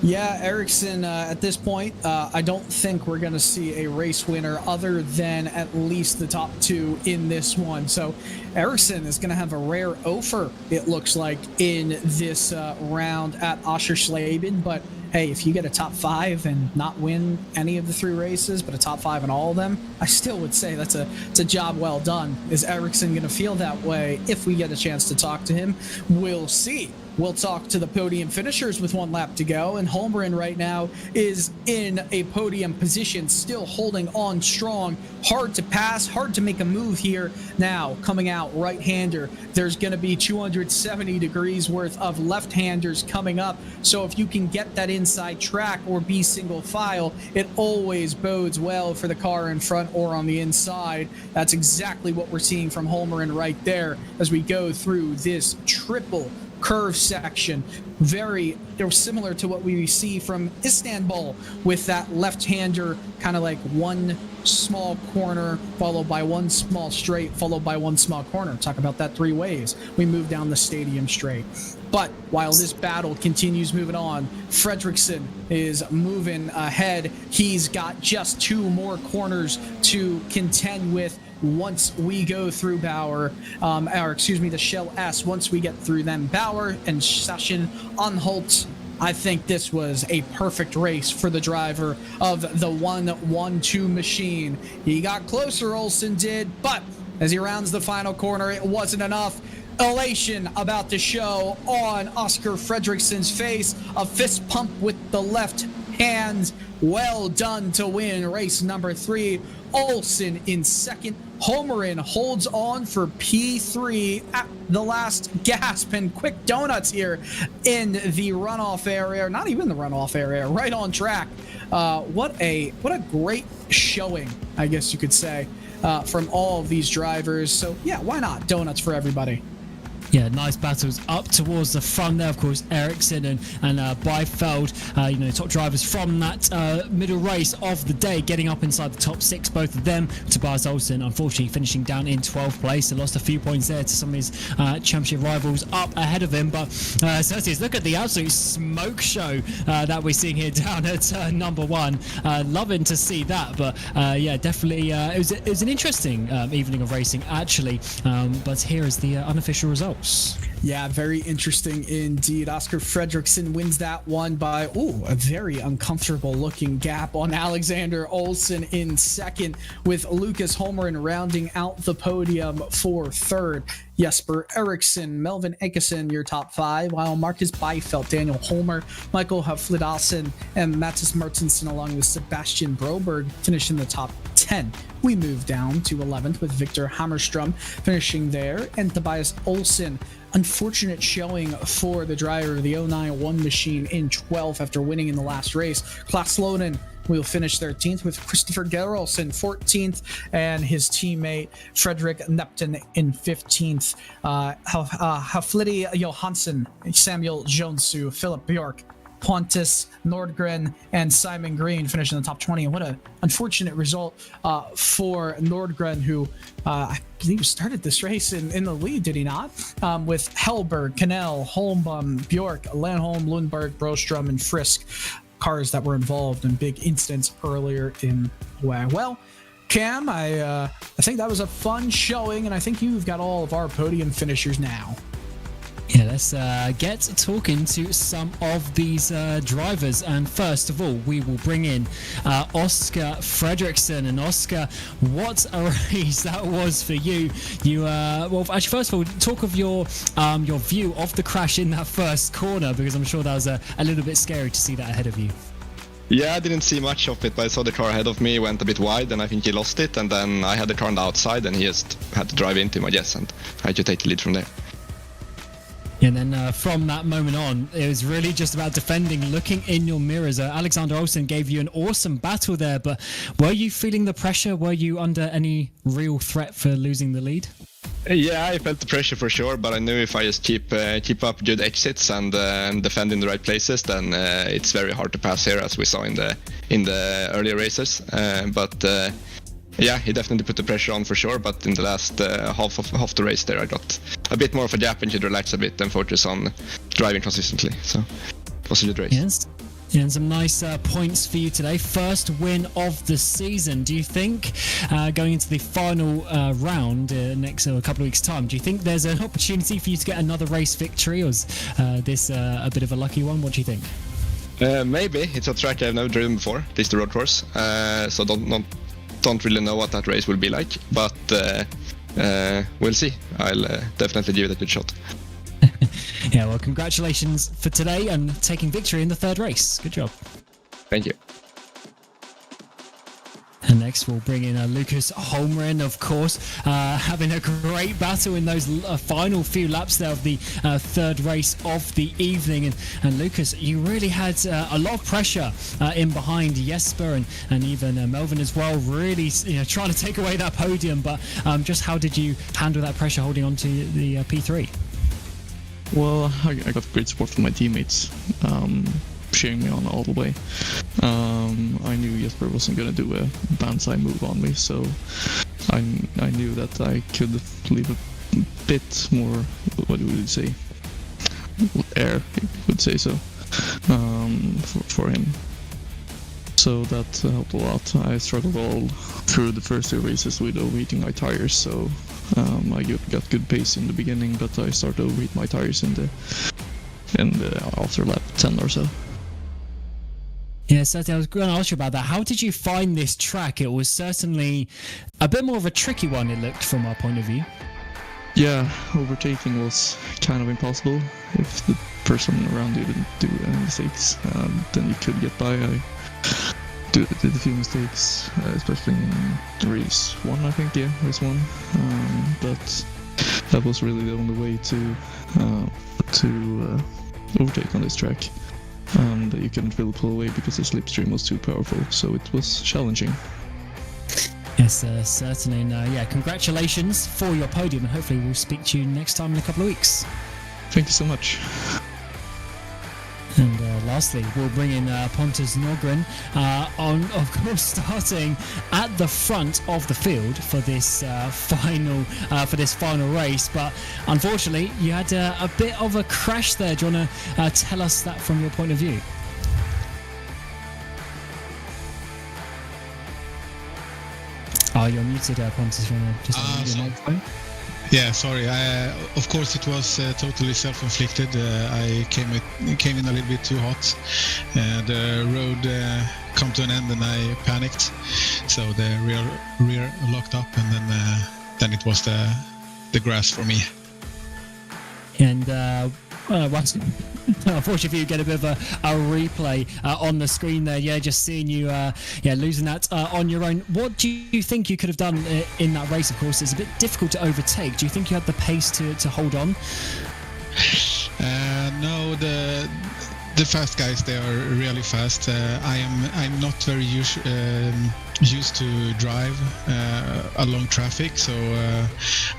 Yeah, Ericsson, at this point, I don't think we're going to see a race winner other than at least the top two in this one. So Ericsson is going to have a rare offer, it looks like, in this round at Oschersleben. But hey, if you get a top 5 and not win any of the 3 races, but a top 5 in all of them, I still would say it's a job well done. Is Ericsson going to feel that way if we get a chance to talk to him? We'll see. We'll talk to the podium finishers with 1 lap to go, and Holmgren right now is in a podium position, still holding on strong. Hard to pass, hard to make a move here. Now, coming out right-hander, there's going to be 270 degrees worth of left-handers coming up, so if you can get that inside track or be single file, it always bodes well for the car in front or on the inside. That's exactly what we're seeing from Holmgren right there as we go through this triple curve section. Very similar to what we see from Istanbul, with that left-hander kind of like one small corner followed by one small straight followed by one small corner. Talk about that 3 ways. We move down the stadium straight. But while this battle continues moving on, Fredriksson is moving ahead. He's got just 2 more corners to contend with once we go through Bauer, the Shell S, once we get through them. Bauer and Sashin Anhalt. I think this was a perfect race for the driver of the 1-1-2 machine. He got closer, Olsen did, but as he rounds the final corner, it wasn't enough. Elation about to show on Oscar Fredriksson's face. A fist pump with the left hand. Well done to win race number 3. Olsen in second. Holmgren holds on for P3 at the last gasp, and quick donuts here in the runoff area. Not even the runoff area, right on track. What a great showing, I guess you could say, from all of these drivers. So yeah, why not donuts for everybody? Yeah, nice battles up towards the front there. Of course, Ericsson and Beifeld, top drivers from that middle race of the day, getting up inside the top 6, both of them. Tobias Olsen, unfortunately, finishing down in 12th place. They lost a few points there to some of his championship rivals up ahead of him. But Celsius, look at the absolute smoke show that we're seeing here down at number 1. Loving to see that. But yeah, definitely, it was an interesting evening of racing, actually. But here is the unofficial result. Yeah, very interesting indeed. Oscar Fredriksson wins that one by a very uncomfortable looking gap on Alexander Olsen in second, with Lucas Holmgren rounding out the podium for third. Jesper Eriksson, Melvin Ekesson, your top 5, while Marcus Beifeld, Daniel Holmer, Michael Haflidasen, and Mattis Martinsen, along with Sebastian Broberg, finish in the top 10. We move down to 11th with Victor Hammerstrom finishing there, and Tobias Olsen. Unfortunate showing for the driver of the 091 machine in 12th after winning in the last race. Klaas Loden will finish 13th, with Christopher Gerolsen 14th and his teammate Fredrik Neptun in 15th. Haflidi Johansson, Samuel Jonsu, Philip Bjork, Pontus Nordgren, and Simon Green finish in the top 20. And what an unfortunate result for Nordgren, who I believe started this race in the lead, did he not? With Hellberg, Canel, Holmbom, Bjork, Landholm, Lundberg, Brostrom, and Frisk, cars that were involved in big incidents earlier in the way. Well, Cam, I think that was a fun showing, and I think you've got all of our podium finishers now. Yeah, let's get talking to some of these drivers. And first of all, we will bring in Oscar Fredriksson. And Oscar, what a race that was for you. You actually, first of all, talk of your view of the crash in that first corner, because I'm sure that was a little bit scary to see that ahead of you. Yeah, I didn't see much of it, but I saw the car ahead of me went a bit wide, and I think he lost it. And then I had the car on the outside, and he just had to drive into him, I guess, and I had to take the lead from there. And then from that moment on, it was really just about defending, looking in your mirrors. Alexander Olsen gave you an awesome battle there, but were you feeling the pressure? Were you under any real threat for losing the lead? Yeah, I felt the pressure for sure, but I knew if I just keep up good exits and defend in the right places, then it's very hard to pass here, as we saw in the earlier races. Yeah, he definitely put the pressure on for sure, but in the last half the race there, I got a bit more of a gap and could relax a bit and focus on driving consistently. So it was a good race. Yes. And some nice points for you today. First win of the season. Do you think going into the final round next couple of weeks' time, do you think there's an opportunity for you to get another race victory, or is this a bit of a lucky one? What do you think? Maybe. It's a track I've never driven before, at least the road course. So don't really know what that race will be like, but we'll see. I'll definitely give it a good shot. Yeah, well, congratulations for today and taking victory in the third race. Good job. Thank you. And next we'll bring in Lucas Holmgren, of course, having a great battle in those final few laps there of the third race of the evening. And Lucas, you really had a lot of pressure in behind Jesper and even Melvin as well, really trying to take away that podium. But just how did you handle that pressure holding on to the P3? Well, I got great support from my teammates, cheering me on all the way. I knew Jesper wasn't going to do a banzai move on me, so I knew that I could leave a bit more, what would you say, air, you would say so, for him. So that helped a lot. I struggled all through the first 2 races with overheating my tires, so I got good pace in the beginning, but I started to overheat my tires in the after lap 10 or so. Yeah, certainly. I was going to ask you about that. How did you find this track? It was certainly a bit more of a tricky one, it looked, from our point of view. Yeah, overtaking was kind of impossible. If the person around you didn't do any mistakes, then you could get by. I did a few mistakes, especially in race 1, I think, race 1. But that was really the only way to overtake on this track. And you couldn't really pull away because the slipstream was too powerful, so it was challenging. Yes, certainly. And congratulations for your podium, and hopefully we'll speak to you next time in a couple of weeks. Thank you so much. And lastly, we'll bring in Pontus Nordgren, of course, starting at the front of the field for this final race. But unfortunately, you had a bit of a crash there. Do you want to tell us that from your point of view? Oh, you're muted, Pontus. You want to just unmute your microphone? Yeah, sorry. Of course, it was totally self-inflicted. I came in a little bit too hot. The road come to an end, and I panicked. So the rear locked up, and then it was the grass for me. And unfortunately, you get a bit of a replay on the screen there. Yeah, just seeing you, losing that on your own. What do you think you could have done in that race? Of course, it's a bit difficult to overtake. Do you think you had the pace to hold on? No, the fast guys, they are really fast. I'm not very used to drive along traffic, so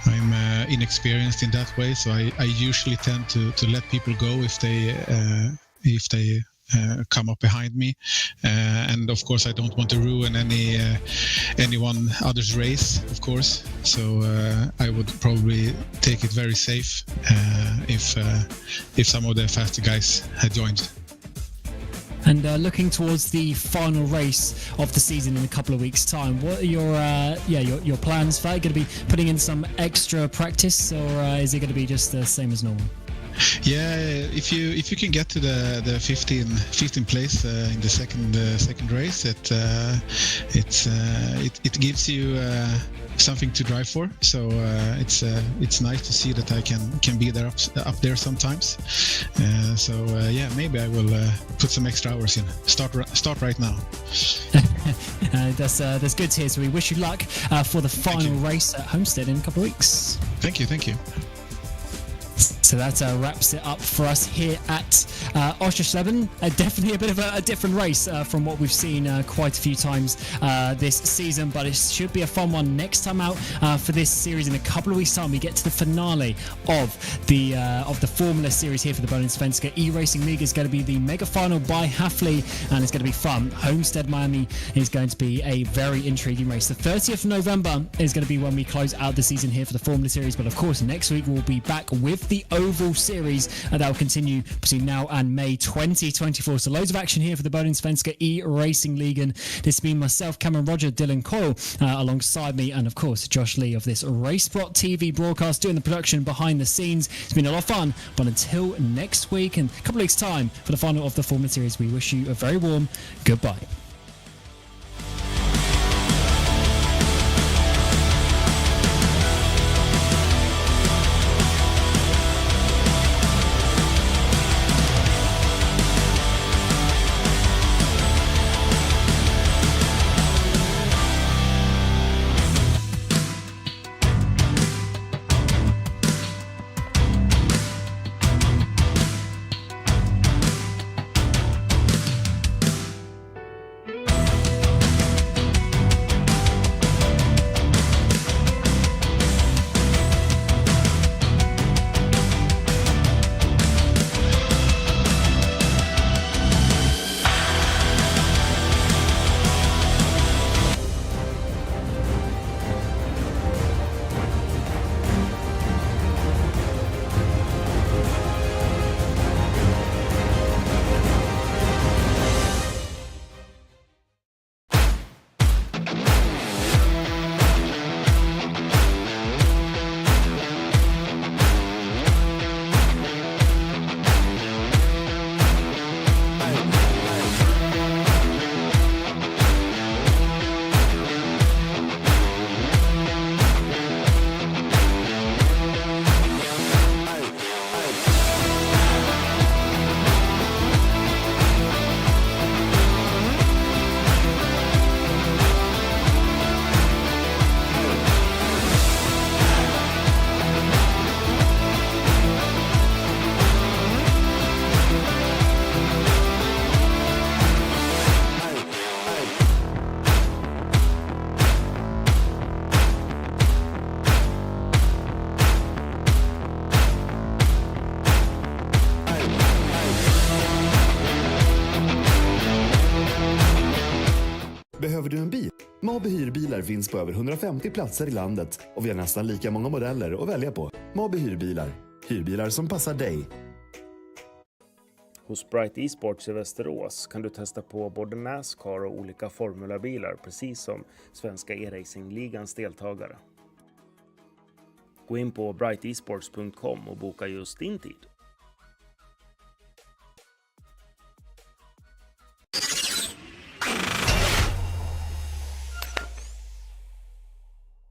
I'm inexperienced in that way. So I usually tend to let people go if they come up behind me, and of course I don't want to ruin anyone other's race, of course. So I would probably take it very safe if some of the faster guys had joined. And looking towards the final race of the season in a couple of weeks' time, what are your plans for it? Are you going to be putting in some extra practice, or is it going to be just the same as normal? Yeah, if you can get to the 15 place in the second race, it gives you something to drive for. So it's nice to see that I can be there up there sometimes. Maybe I will put some extra hours in. Start right now. That's good to hear. So we wish you luck for the final race at Homestead in a couple of weeks. Thank you. So that wraps it up for us here at Oschersleben. Definitely a bit of a different race from what we've seen quite a few times this season, but it should be a fun one next time out for this series. In a couple of weeks' time, we get to the finale of the Formula Series here for the Bohlin Svenska. Eracingligan is going to be the mega final by Hafley, and it's going to be fun. Homestead Miami is going to be a very intriguing race. The 30th of November is going to be when we close out the season here for the Formula Series, but of course next week we'll be back with the Oval Series that will continue between now and May 2024. So loads of action here for the Bohlin Svenska Eracingligan. This has been myself, Cameron Roger, Dylan Coyle, alongside me, and of course Josh Lee of this RaceSpotTV broadcast doing the production behind the scenes. It's been a lot of fun, but until next week and a couple of weeks' time for the final of the Formula Series, we wish you a very warm goodbye. Behöver du en bil? Mabe hyrbilar finns på över 150 platser i landet och vi har nästan lika många modeller att välja på. Mabe hyrbilar. Hyrbilar som passar dig. Hos Prix Esports i Västerås kan du testa på både Nascar och olika formulabilar, precis som Svenska Eracingligan's deltagare. Gå in på brightesports.com och boka just din tid.